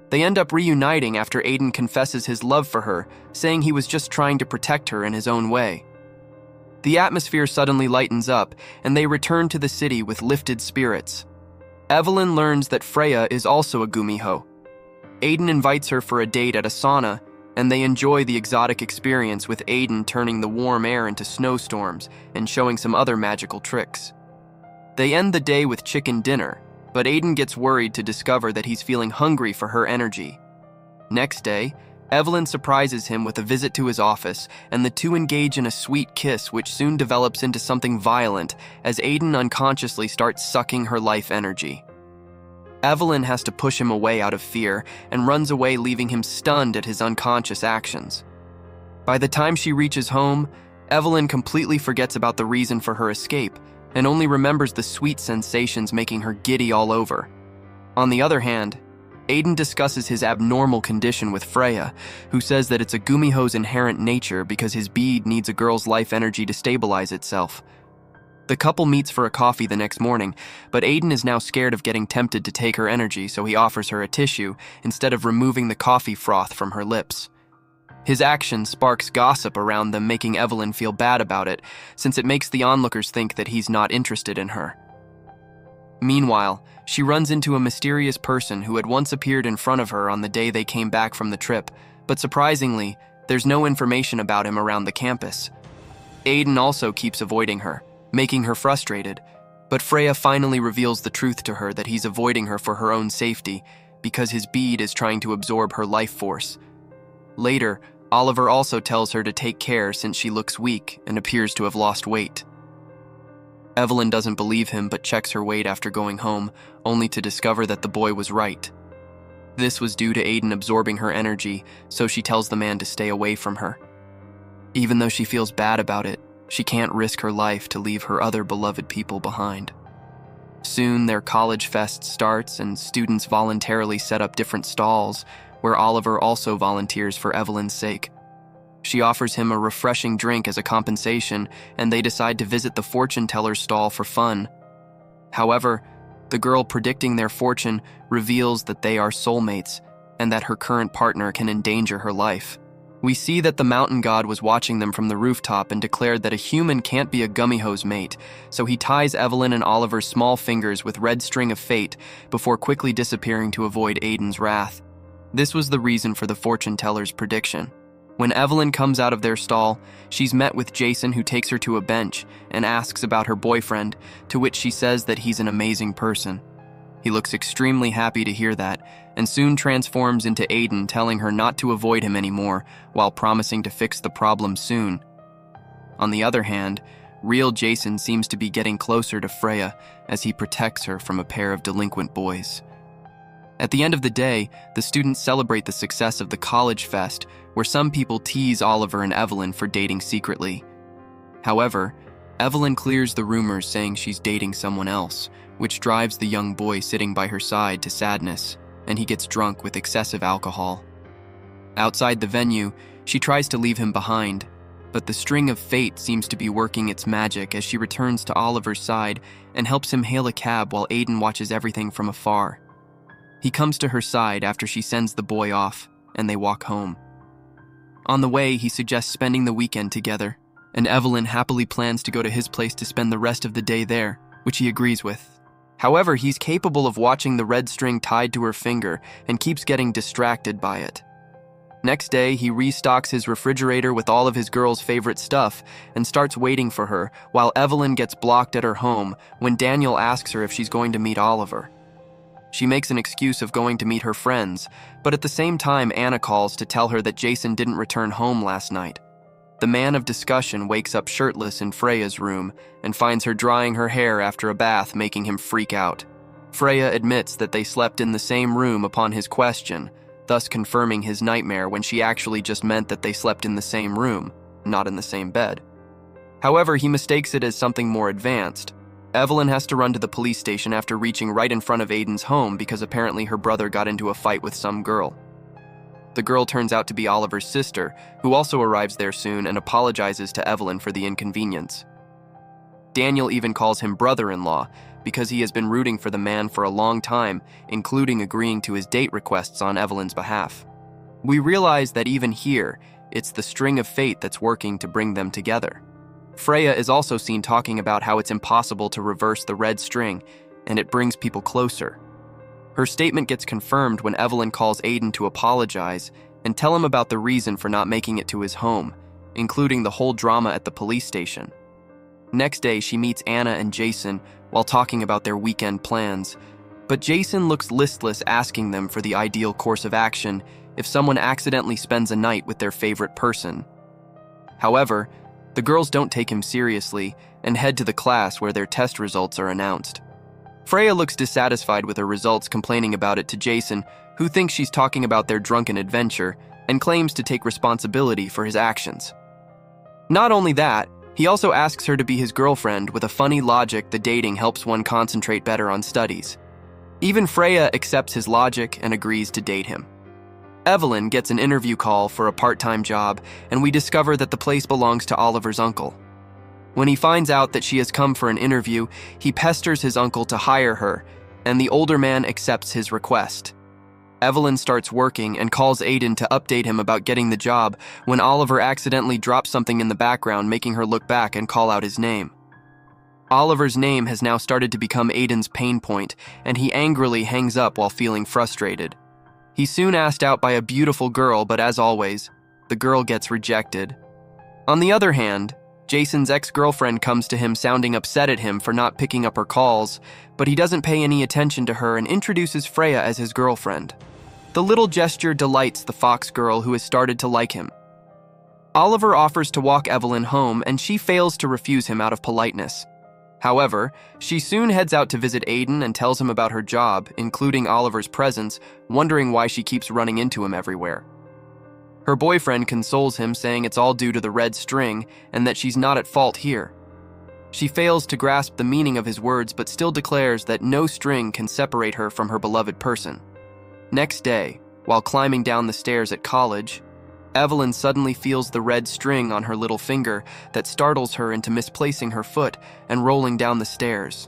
They end up reuniting after Aiden confesses his love for her, saying he was just trying to protect her in his own way. The atmosphere suddenly lightens up, and they return to the city with lifted spirits. Evelyn learns that Freya is also a Gumiho. Aiden invites her for a date at a sauna, and they enjoy the exotic experience with Aiden turning the warm air into snowstorms and showing some other magical tricks. They end the day with chicken dinner, but Aiden gets worried to discover that he's feeling hungry for her energy. Next day, Evelyn surprises him with a visit to his office, and the two engage in a sweet kiss which soon develops into something violent as Aiden unconsciously starts sucking her life energy. Evelyn has to push him away out of fear and runs away, leaving him stunned at his unconscious actions. By the time she reaches home, Evelyn completely forgets about the reason for her escape and only remembers the sweet sensations making her giddy all over. On the other hand, Aiden discusses his abnormal condition with Freya, who says that it's a Gumiho's inherent nature because his bead needs a girl's life energy to stabilize itself. The couple meets for a coffee the next morning, but Aiden is now scared of getting tempted to take her energy, so he offers her a tissue instead of removing the coffee froth from her lips. His action sparks gossip around them, making Evelyn feel bad about it, since it makes the onlookers think that he's not interested in her. Meanwhile, she runs into a mysterious person who had once appeared in front of her on the day they came back from the trip, but surprisingly, there's no information about him around the campus. Aiden also keeps avoiding her, making her frustrated, but Freya finally reveals the truth to her that he's avoiding her for her own safety because his bead is trying to absorb her life force. Later, Oliver also tells her to take care since she looks weak and appears to have lost weight. Evelyn doesn't believe him but checks her weight after going home, only to discover that the boy was right. This was due to Aiden absorbing her energy, so she tells the man to stay away from her. Even though she feels bad about it, she can't risk her life to leave her other beloved people behind. Soon, their college fest starts and students voluntarily set up different stalls, where Oliver also volunteers for Evelyn's sake. She offers him a refreshing drink as a compensation, and they decide to visit the fortune teller's stall for fun. However, the girl predicting their fortune reveals that they are soulmates and that her current partner can endanger her life. We see that the mountain god was watching them from the rooftop and declared that a human can't be a Gumiho's mate, so he ties Evelyn and Oliver's small fingers with red string of fate before quickly disappearing to avoid Aiden's wrath. This was the reason for the fortune teller's prediction. When Evelyn comes out of their stall, she's met with Jason, who takes her to a bench and asks about her boyfriend, to which she says that he's an amazing person. He looks extremely happy to hear that, and soon transforms into Aiden, telling her not to avoid him anymore, while promising to fix the problem soon. On the other hand, real Jason seems to be getting closer to Freya as he protects her from a pair of delinquent boys. At the end of the day, the students celebrate the success of the college fest, where some people tease Oliver and Evelyn for dating secretly. However, Evelyn clears the rumors, saying she's dating someone else, which drives the young boy sitting by her side to sadness, and he gets drunk with excessive alcohol. Outside the venue, she tries to leave him behind, but the string of fate seems to be working its magic as she returns to Oliver's side and helps him hail a cab while Aiden watches everything from afar. He comes to her side after she sends the boy off, and they walk home. On the way, he suggests spending the weekend together, and Evelyn happily plans to go to his place to spend the rest of the day there, which he agrees with. However, he's capable of watching the red string tied to her finger and keeps getting distracted by it. Next day, he restocks his refrigerator with all of his girl's favorite stuff and starts waiting for her, while Evelyn gets blocked at her home when Daniel asks her if she's going to meet Oliver. She makes an excuse of going to meet her friends, but at the same time Anna calls to tell her that Jason didn't return home last night. The man of discussion wakes up shirtless in Freya's room and finds her drying her hair after a bath, making him freak out. Freya admits that they slept in the same room upon his question, thus confirming his nightmare when she actually just meant that they slept in the same room, not in the same bed. However, he mistakes it as something more advanced. Evelyn has to run to the police station after reaching right in front of Aiden's home because apparently her brother got into a fight with some girl. The girl turns out to be Oliver's sister, who also arrives there soon and apologizes to Evelyn for the inconvenience. Daniel even calls him brother-in-law because he has been rooting for the man for a long time, including agreeing to his date requests on Evelyn's behalf. We realize that even here, it's the string of fate that's working to bring them together. Freya is also seen talking about how it's impossible to reverse the red string, and it brings people closer. Her statement gets confirmed when Evelyn calls Aiden to apologize and tell him about the reason for not making it to his home, including the whole drama at the police station. Next day, she meets Anna and Jason while talking about their weekend plans, but Jason looks listless, asking them for the ideal course of action if someone accidentally spends a night with their favorite person. However, the girls don't take him seriously and head to the class where their test results are announced. Freya looks dissatisfied with her results, complaining about it to Jason, who thinks she's talking about their drunken adventure and claims to take responsibility for his actions. Not only that, he also asks her to be his girlfriend with a funny logic that dating helps one concentrate better on studies. Even Freya accepts his logic and agrees to date him. Evelyn gets an interview call for a part-time job, and we discover that the place belongs to Oliver's uncle. When he finds out that she has come for an interview, he pesters his uncle to hire her, and the older man accepts his request. Evelyn starts working and calls Aiden to update him about getting the job when Oliver accidentally drops something in the background, making her look back and call out his name. Oliver's name has now started to become Aiden's pain point, and he angrily hangs up while feeling frustrated. He's soon asked out by a beautiful girl, but as always, the girl gets rejected. On the other hand, Jason's ex-girlfriend comes to him sounding upset at him for not picking up her calls, but he doesn't pay any attention to her and introduces Freya as his girlfriend. The little gesture delights the fox girl, who has started to like him. Oliver offers to walk Evelyn home, and she fails to refuse him out of politeness. However, she soon heads out to visit Aiden and tells him about her job, including Oliver's presence, wondering why she keeps running into him everywhere. Her boyfriend consoles him, saying it's all due to the red string and that she's not at fault here. She fails to grasp the meaning of his words, but still declares that no string can separate her from her beloved person. Next day, while climbing down the stairs at college, Evelyn suddenly feels the red string on her little finger that startles her into misplacing her foot and rolling down the stairs.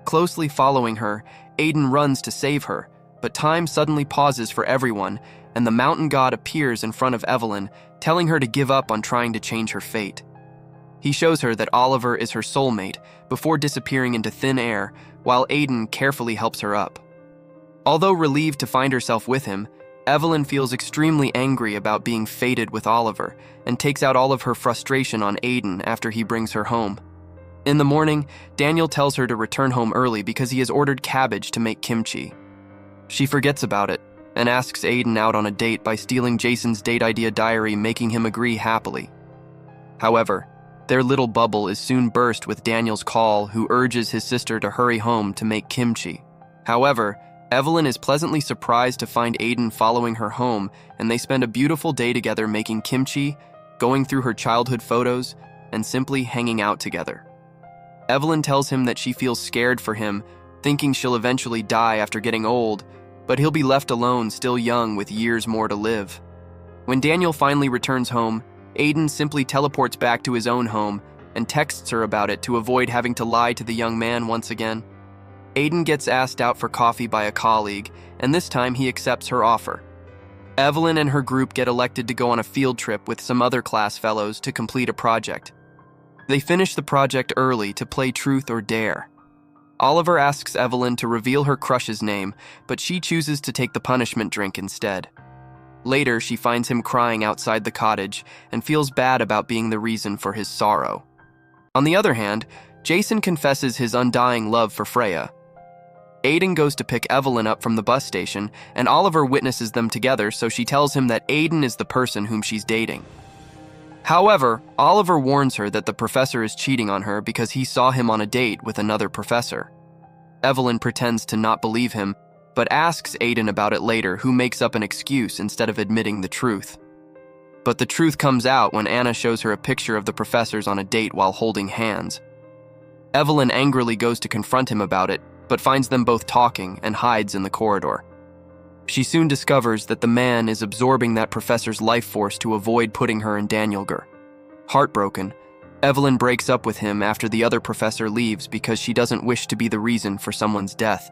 Closely following her, Aiden runs to save her, but time suddenly pauses for everyone, and the mountain god appears in front of Evelyn, telling her to give up on trying to change her fate. He shows her that Oliver is her soulmate before disappearing into thin air, while Aiden carefully helps her up. Although relieved to find herself with him, Evelyn feels extremely angry about being fated with Oliver and takes out all of her frustration on Aiden after he brings her home. In the morning, Daniel tells her to return home early because he has ordered cabbage to make kimchi. She forgets about it and asks Aiden out on a date by stealing Jason's date idea diary, making him agree happily. However, their little bubble is soon burst with Daniel's call, who urges his sister to hurry home to make kimchi. However, Evelyn is pleasantly surprised to find Aiden following her home, and they spend a beautiful day together making kimchi, going through her childhood photos, and simply hanging out together. Evelyn tells him that she feels scared for him, thinking she'll eventually die after getting old, but he'll be left alone, still young, with years more to live. When Daniel finally returns home, Aiden simply teleports back to his own home and texts her about it to avoid having to lie to the young man once again. Aiden gets asked out for coffee by a colleague, and this time he accepts her offer. Evelyn and her group get elected to go on a field trip with some other class fellows to complete a project. They finish the project early to play Truth or Dare. Oliver asks Evelyn to reveal her crush's name, but she chooses to take the punishment drink instead. Later, she finds him crying outside the cottage and feels bad about being the reason for his sorrow. On the other hand, Jason confesses his undying love for Freya. Aiden goes to pick Evelyn up from the bus station, and Oliver witnesses them together, so she tells him that Aiden is the person whom she's dating. However, Oliver warns her that the professor is cheating on her because he saw him on a date with another professor. Evelyn pretends to not believe him, but asks Aiden about it later, who makes up an excuse instead of admitting the truth. But the truth comes out when Anna shows her a picture of the professors on a date while holding hands. Evelyn angrily goes to confront him about it, but finds them both talking and hides in the corridor. She soon discovers that the man is absorbing that professor's life force to avoid putting her in Danielger. Heartbroken, Evelyn breaks up with him after the other professor leaves because she doesn't wish to be the reason for someone's death.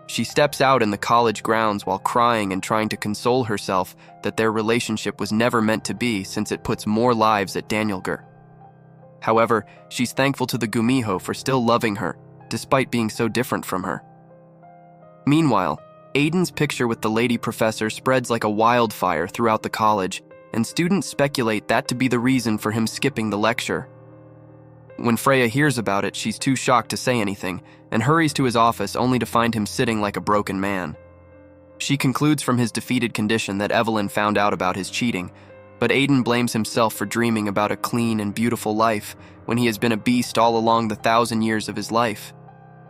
She steps out in the college grounds while crying and trying to console herself that their relationship was never meant to be, since it puts more lives at Danielger. However, she's thankful to the Gumiho for still loving her, despite being so different from her. Meanwhile, Aiden's picture with the lady professor spreads like a wildfire throughout the college, and students speculate that to be the reason for him skipping the lecture. When Freya hears about it, she's too shocked to say anything, and hurries to his office only to find him sitting like a broken man. She concludes from his defeated condition that Evelyn found out about his cheating, but Aiden blames himself for dreaming about a clean and beautiful life when he has been a beast all along the 1,000 years of his life.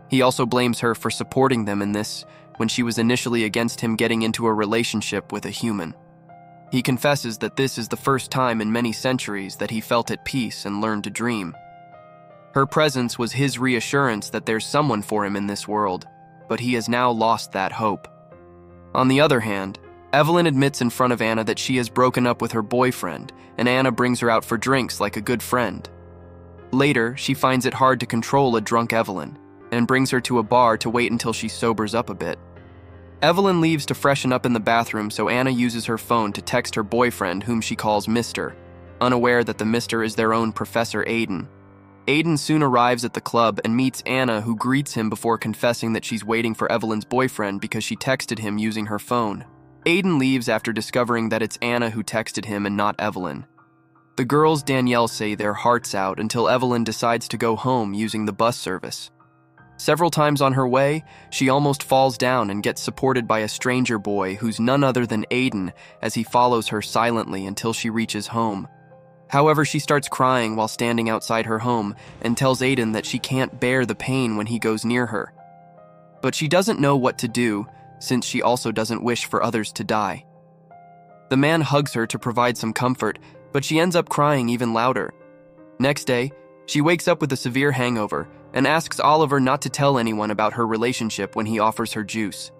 He also blames her for supporting them in this when she was initially against him getting into a relationship with a human. He confesses that this is the first time in many centuries that he felt at peace and learned to dream. Her presence was his reassurance that there's someone for him in this world, but he has now lost that hope. On the other hand, Evelyn admits in front of Anna that she has broken up with her boyfriend, and Anna brings her out for drinks like a good friend. Later, she finds it hard to control a drunk Evelyn, and brings her to a bar to wait until she sobers up a bit. Evelyn leaves to freshen up in the bathroom, so Anna uses her phone to text her boyfriend, whom she calls Mr., unaware that the Mr. is their own Professor Aiden. Aiden soon arrives at the club and meets Anna, who greets him before confessing that she's waiting for Evelyn's boyfriend because she texted him using her phone. Aiden leaves after discovering that it's Anna who texted him and not Evelyn. The girls Danielle say their hearts out until Evelyn decides to go home using the bus service. Several times on her way, she almost falls down and gets supported by a stranger boy who's none other than Aiden as he follows her silently until she reaches home. However, she starts crying while standing outside her home and tells Aiden that she can't bear the pain when he goes near her. But she doesn't know what to do, since she also doesn't wish for others to die. The man hugs her to provide some comfort, but she ends up crying even louder. Next day, she wakes up with a severe hangover and asks Oliver not to tell anyone about her relationship when he offers her juice.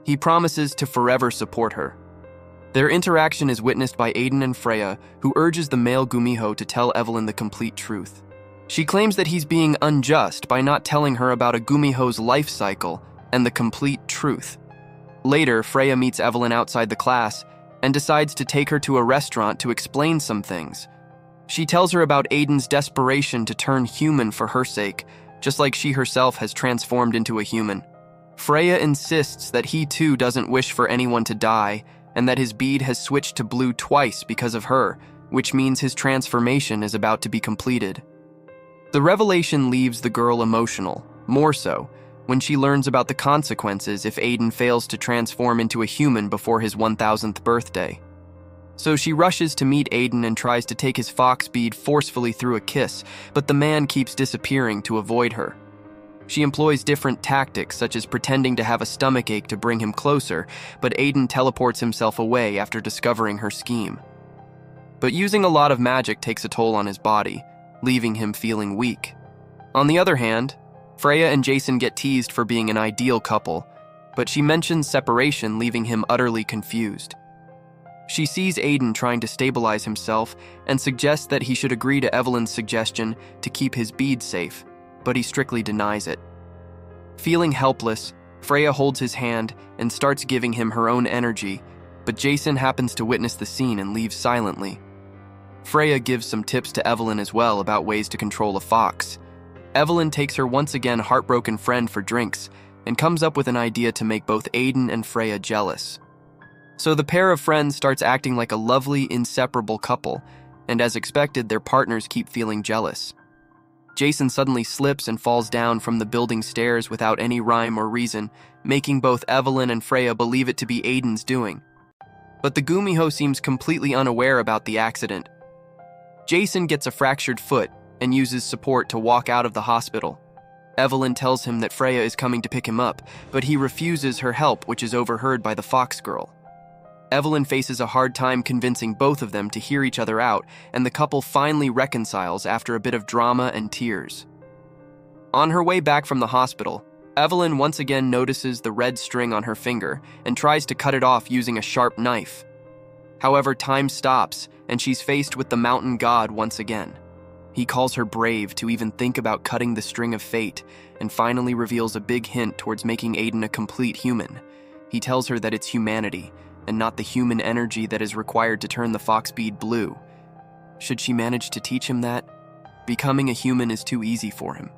He promises to forever support her. Their interaction is witnessed by Aiden and Freya, who urges the male Gumiho to tell Evelyn the complete truth. She claims that he's being unjust by not telling her about a Gumiho's life cycle and the complete truth. Later, Freya meets Evelyn outside the class and decides to take her to a restaurant to explain some things. She tells her about Aiden's desperation to turn human for her sake, just like she herself has transformed into a human. Freya insists that he too doesn't wish for anyone to die, and that his bead has switched to blue twice because of her, which means his transformation is about to be completed. The revelation leaves the girl emotional, more so, when she learns about the consequences if Aiden fails to transform into a human before his 1000th birthday. So she rushes to meet Aiden and tries to take his fox bead forcefully through a kiss, but the man keeps disappearing to avoid her. She employs different tactics, such as pretending to have a stomachache to bring him closer, but Aiden teleports himself away after discovering her scheme. But using a lot of magic takes a toll on his body, leaving him feeling weak. On the other hand, Freya and Jason get teased for being an ideal couple, but she mentions separation, leaving him utterly confused. She sees Aiden trying to stabilize himself and suggests that he should agree to Evelyn's suggestion to keep his bead safe, but he strictly denies it. Feeling helpless, Freya holds his hand and starts giving him her own energy, but Jason happens to witness the scene and leaves silently. Freya gives some tips to Evelyn as well about ways to control a fox. Evelyn takes her once again heartbroken friend for drinks and comes up with an idea to make both Aiden and Freya jealous. So the pair of friends starts acting like a lovely, inseparable couple, and as expected, their partners keep feeling jealous. Jason suddenly slips and falls down from the building stairs without any rhyme or reason, making both Evelyn and Freya believe it to be Aiden's doing. But the Gumiho seems completely unaware about the accident. Jason gets a fractured foot and uses support to walk out of the hospital. Evelyn tells him that Freya is coming to pick him up, but he refuses her help, which is overheard by the fox girl. Evelyn faces a hard time convincing both of them to hear each other out, and the couple finally reconciles after a bit of drama and tears. On her way back from the hospital, Evelyn once again notices the red string on her finger and tries to cut it off using a sharp knife. However, time stops, and she's faced with the mountain god once again. He calls her brave to even think about cutting the string of fate, and finally reveals a big hint towards making Aiden a complete human. He tells her that it's humanity, and not the human energy that is required to turn the fox bead blue. Should she manage to teach him that? becoming a human is too easy for him.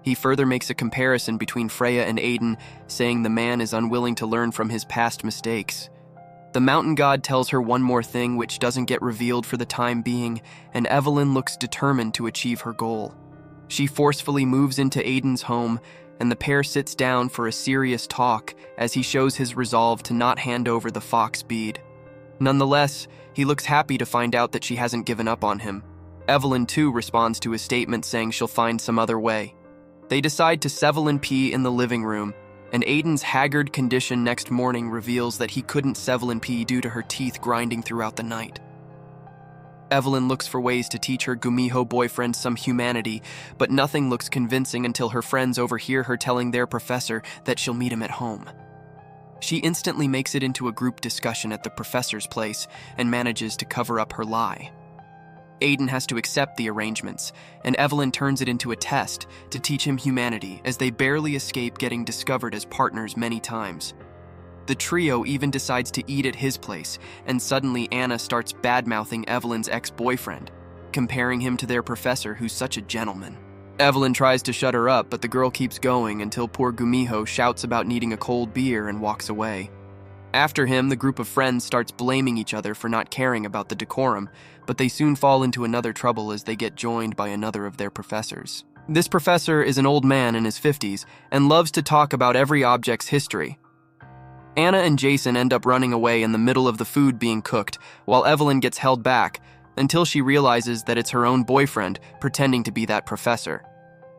He further makes a comparison between Freya and Aiden, saying the man is unwilling to learn from his past mistakes. The mountain god tells her one more thing which doesn't get revealed for the time being, and Evelyn looks determined to achieve her goal. She forcefully moves into Aiden's home, and the pair sits down for a serious talk as he shows his resolve to not hand over the fox bead. Nonetheless, he looks happy to find out that she hasn't given up on him. Evelyn too responds to his statement saying she'll find some other way. They decide to sevel and pee in the living room, and Aiden's haggard condition next morning reveals that he couldn't sevel and pee due to her teeth grinding throughout the night. Evelyn looks for ways to teach her Gumiho boyfriend some humanity, but nothing looks convincing until her friends overhear her telling their professor that she'll meet him at home. She instantly makes it into a group discussion at the professor's place and manages to cover up her lie. Aiden has to accept the arrangements, and Evelyn turns it into a test to teach him humanity as they barely escape getting discovered as partners many times. The trio even decides to eat at his place, and suddenly Anna starts bad-mouthing Evelyn's ex-boyfriend, comparing him to their professor who's such a gentleman. Evelyn tries to shut her up, but the girl keeps going until poor Gumiho shouts about needing a cold beer and walks away. After him, the group of friends starts blaming each other for not caring about the decorum, but they soon fall into another trouble as they get joined by another of their professors. This professor is an old man in his 50s and loves to talk about every object's history. Anna and Jason end up running away in the middle of the food being cooked, while Evelyn gets held back until she realizes that it's her own boyfriend pretending to be that professor.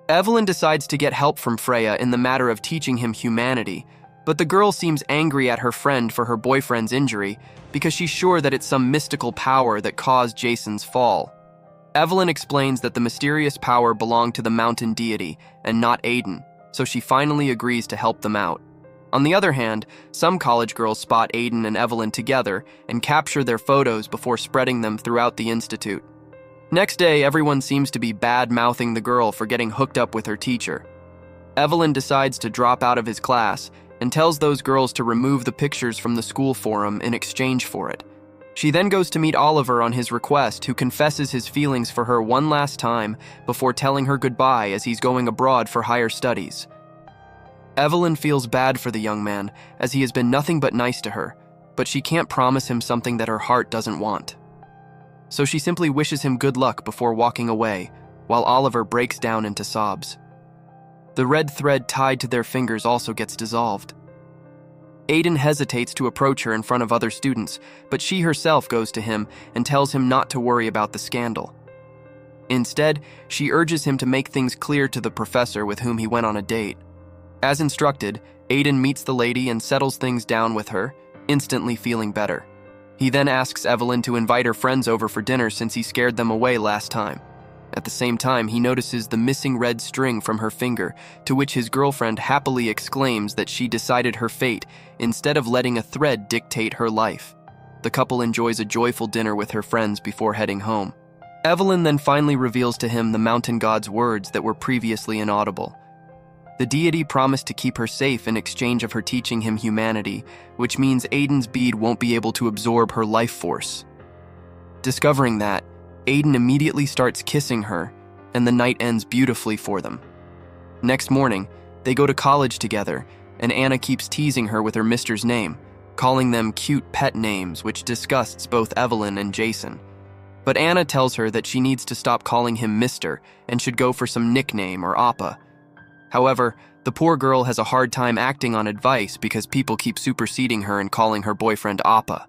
Evelyn decides to get help from Freya in the matter of teaching him humanity, but the girl seems angry at her friend for her boyfriend's injury because she's sure that it's some mystical power that caused Jason's fall. Evelyn explains that the mysterious power belonged to the mountain deity and not Aiden, so she finally agrees to help them out. On the other hand, some college girls spot Aiden and Evelyn together and capture their photos before spreading them throughout the institute. Next day, everyone seems to be bad-mouthing the girl for getting hooked up with her teacher. Evelyn decides to drop out of his class and tells those girls to remove the pictures from the school forum in exchange for it. She then goes to meet Oliver on his request, who confesses his feelings for her one last time before telling her goodbye as he's going abroad for higher studies. Evelyn feels bad for the young man, as he has been nothing but nice to her, but she can't promise him something that her heart doesn't want. So she simply wishes him good luck before walking away, while Oliver breaks down into sobs. The red thread tied to their fingers also gets dissolved. Aiden hesitates to approach her in front of other students, but she herself goes to him and tells him not to worry about the scandal. Instead, she urges him to make things clear to the professor with whom he went on a date. As instructed, Aiden meets the lady and settles things down with her, instantly feeling better. He then asks Evelyn to invite her friends over for dinner since he scared them away last time. At the same time, he notices the missing red string from her finger, to which his girlfriend happily exclaims that she decided her fate instead of letting a thread dictate her life. The couple enjoys a joyful dinner with her friends before heading home. Evelyn then finally reveals to him the mountain god's words that were previously inaudible. The deity promised to keep her safe in exchange of her teaching him humanity, which means Aiden's bead won't be able to absorb her life force. Discovering that, Aiden immediately starts kissing her, and the night ends beautifully for them. Next morning, they go to college together, and Anna keeps teasing her with her mister's name, calling them cute pet names, which disgusts both Evelyn and Jason. But Anna tells her that she needs to stop calling him Mister and should go for some nickname or Appa. However, the poor girl has a hard time acting on advice because people keep superseding her and calling her boyfriend Appa.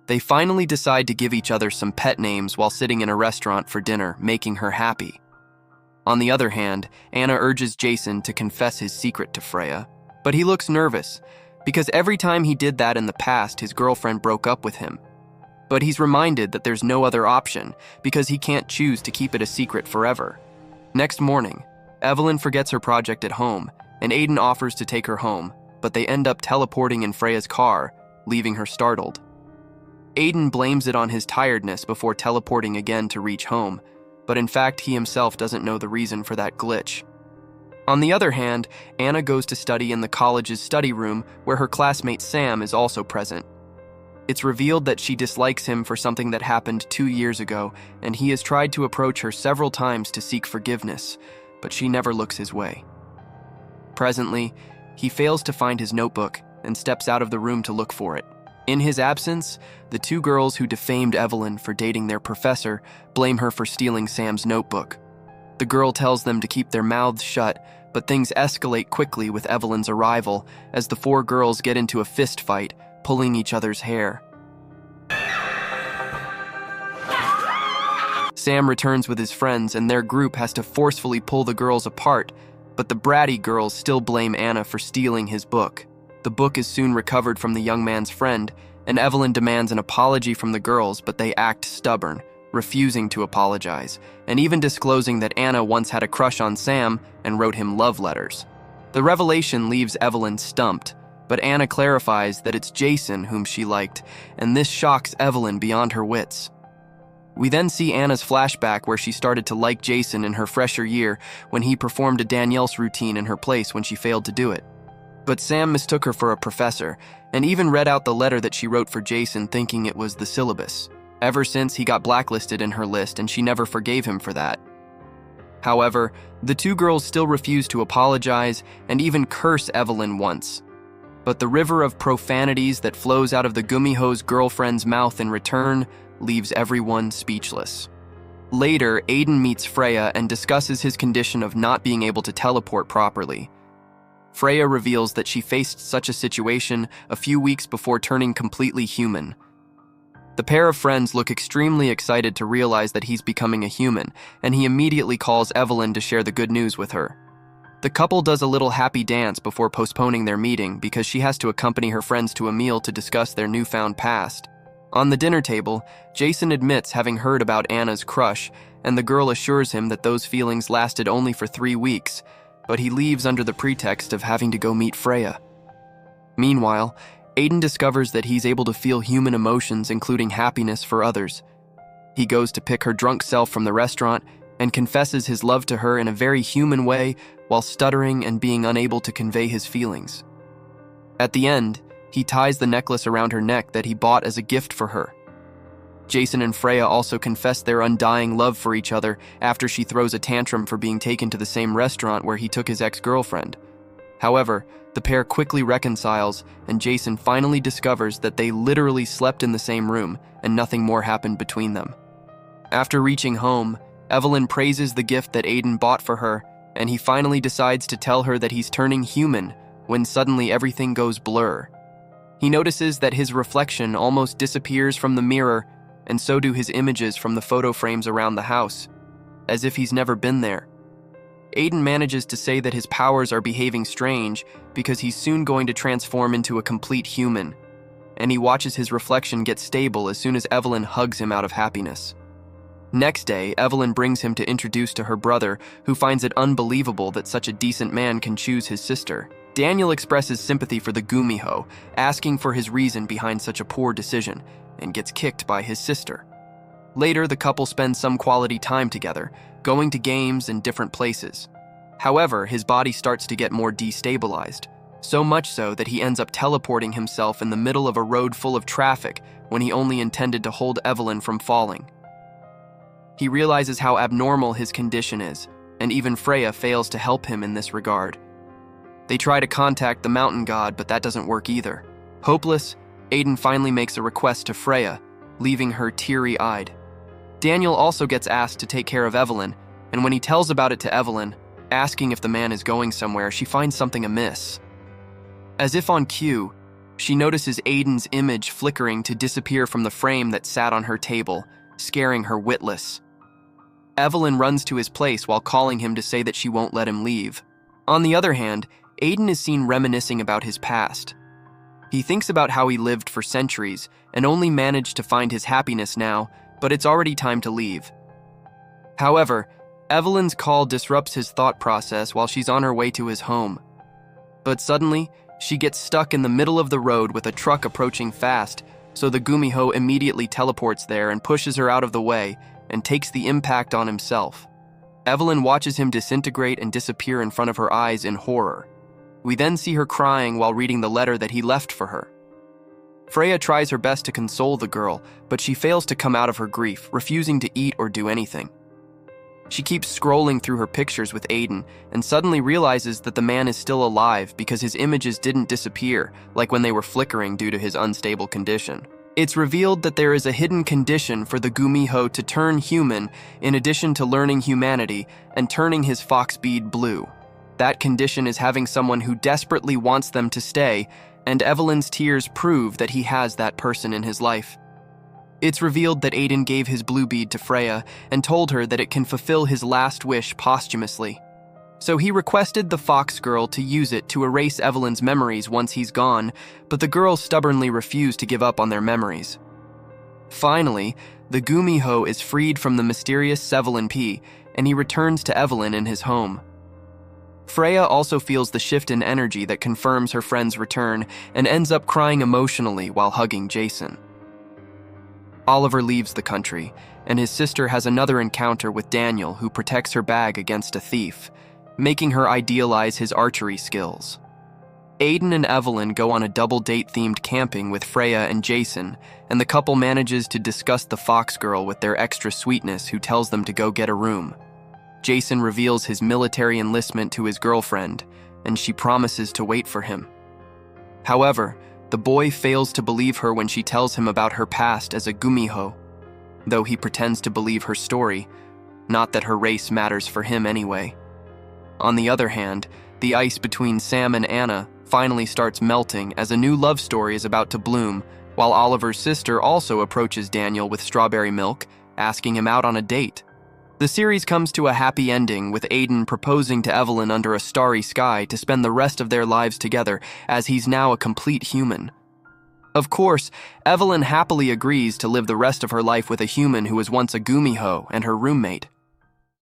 They finally decide to give each other some pet names while sitting in a restaurant for dinner, making her happy. On the other hand, Anna urges Jason to confess his secret to Freya, but he looks nervous because every time he did that in the past, his girlfriend broke up with him. But he's reminded that there's no other option because he can't choose to keep it a secret forever. Next morning, Evelyn forgets her project at home, and Aiden offers to take her home, but they end up teleporting in Freya's car, leaving her startled. Aiden blames it on his tiredness before teleporting again to reach home, but in fact he himself doesn't know the reason for that glitch. On the other hand, Anna goes to study in the college's study room where her classmate Sam is also present. It's revealed that she dislikes him for something that happened 2 years ago, and he has tried to approach her several times to seek forgiveness, but she never looks his way. Presently, he fails to find his notebook and steps out of the room to look for it. In his absence, the two girls who defamed Evelyn for dating their professor blame her for stealing Sam's notebook. The girl tells them to keep their mouths shut, but things escalate quickly with Evelyn's arrival as the four girls get into a fist fight, pulling each other's hair. Sam returns with his friends and their group has to forcefully pull the girls apart, but the bratty girls still blame Anna for stealing his book. The book is soon recovered from the young man's friend, and Evelyn demands an apology from the girls, but they act stubborn, refusing to apologize, and even disclosing that Anna once had a crush on Sam and wrote him love letters. The revelation leaves Evelyn stumped, but Anna clarifies that it's Jason whom she liked, and this shocks Evelyn beyond her wits. We then see Anna's flashback where she started to like Jason in her fresher year when he performed a Danielle's routine in her place when she failed to do it. But Sam mistook her for a professor, and even read out the letter that she wrote for Jason thinking it was the syllabus. Ever since, he got blacklisted in her list, and she never forgave him for that. However, the two girls still refuse to apologize and even curse Evelyn once. But the river of profanities that flows out of the Gumiho's girlfriend's mouth in return leaves everyone speechless. Later, Aiden meets Freya and discusses his condition of not being able to teleport properly. Freya reveals that she faced such a situation a few weeks before turning completely human. The pair of friends look extremely excited to realize that he's becoming a human, and he immediately calls Evelyn to share the good news with her. The couple does a little happy dance before postponing their meeting because she has to accompany her friends to a meal to discuss their newfound past. On the dinner table, Jason admits having heard about Anna's crush, and the girl assures him that those feelings lasted only for 3 weeks, but he leaves under the pretext of having to go meet Freya. Meanwhile, Aiden discovers that he's able to feel human emotions, including happiness for others. He goes to pick her drunk self from the restaurant and confesses his love to her in a very human way while stuttering and being unable to convey his feelings. At the end, he ties the necklace around her neck that he bought as a gift for her. Jason and Freya also confess their undying love for each other after she throws a tantrum for being taken to the same restaurant where he took his ex-girlfriend. However, the pair quickly reconciles, and Jason finally discovers that they literally slept in the same room and nothing more happened between them. After reaching home, Evelyn praises the gift that Aiden bought for her, and he finally decides to tell her that he's turning human when suddenly everything goes blur. He notices that his reflection almost disappears from the mirror, and so do his images from the photo frames around the house, as if he's never been there. Aiden manages to say that his powers are behaving strange because he's soon going to transform into a complete human, and he watches his reflection get stable as soon as Evelyn hugs him out of happiness. Next day, Evelyn brings him to introduce to her brother, who finds it unbelievable that such a decent man can choose his sister. Daniel expresses sympathy for the Gumiho, asking for his reason behind such a poor decision, and gets kicked by his sister. Later, the couple spends some quality time together, going to games and different places. However, his body starts to get more destabilized, so much so that he ends up teleporting himself in the middle of a road full of traffic when he only intended to hold Evelyn from falling. He realizes how abnormal his condition is, and even Freya fails to help him in this regard. They try to contact the mountain god, but that doesn't work either. Hopeless, Aiden finally makes a request to Freya, leaving her teary-eyed. Daniel also gets asked to take care of Evelyn, and when he tells about it to Evelyn, asking if the man is going somewhere, she finds something amiss. As if on cue, she notices Aiden's image flickering to disappear from the frame that sat on her table, scaring her witless. Evelyn runs to his place while calling him to say that she won't let him leave. On the other hand, Aiden is seen reminiscing about his past. He thinks about how he lived for centuries and only managed to find his happiness now, but it's already time to leave. However, Evelyn's call disrupts his thought process while she's on her way to his home. But suddenly, she gets stuck in the middle of the road with a truck approaching fast, so the Gumiho immediately teleports there and pushes her out of the way and takes the impact on himself. Evelyn watches him disintegrate and disappear in front of her eyes in horror. We then see her crying while reading the letter that he left for her. Freya tries her best to console the girl, but she fails to come out of her grief, refusing to eat or do anything. She keeps scrolling through her pictures with Aiden and suddenly realizes that the man is still alive because his images didn't disappear, like when they were flickering due to his unstable condition. It's revealed that there is a hidden condition for the Gumiho to turn human in addition to learning humanity and turning his fox bead blue. That condition is having someone who desperately wants them to stay, and Evelyn's tears prove that he has that person in his life. It's revealed that Aiden gave his blue bead to Freya and told her that it can fulfill his last wish posthumously. So he requested the fox girl to use it to erase Evelyn's memories once he's gone, but the girls stubbornly refuse to give up on their memories. Finally, the Gumiho is freed from the mysterious Sevelin P, and he returns to Evelyn in his home. Freya also feels the shift in energy that confirms her friend's return and ends up crying emotionally while hugging Jason. Oliver leaves the country, and his sister has another encounter with Daniel, who protects her bag against a thief, making her idealize his archery skills. Aiden and Evelyn go on a double-date-themed camping with Freya and Jason, and the couple manages to disgust the fox girl with their extra sweetness, who tells them to go get a room. Jason reveals his military enlistment to his girlfriend, and she promises to wait for him. However, the boy fails to believe her when she tells him about her past as a Gumiho, though he pretends to believe her story, not that her race matters for him anyway. On the other hand, the ice between Sam and Anna finally starts melting as a new love story is about to bloom, while Oliver's sister also approaches Daniel with strawberry milk, asking him out on a date. The series comes to a happy ending, with Aiden proposing to Evelyn under a starry sky to spend the rest of their lives together, as he's now a complete human. Of course, Evelyn happily agrees to live the rest of her life with a human who was once a Gumiho and her roommate.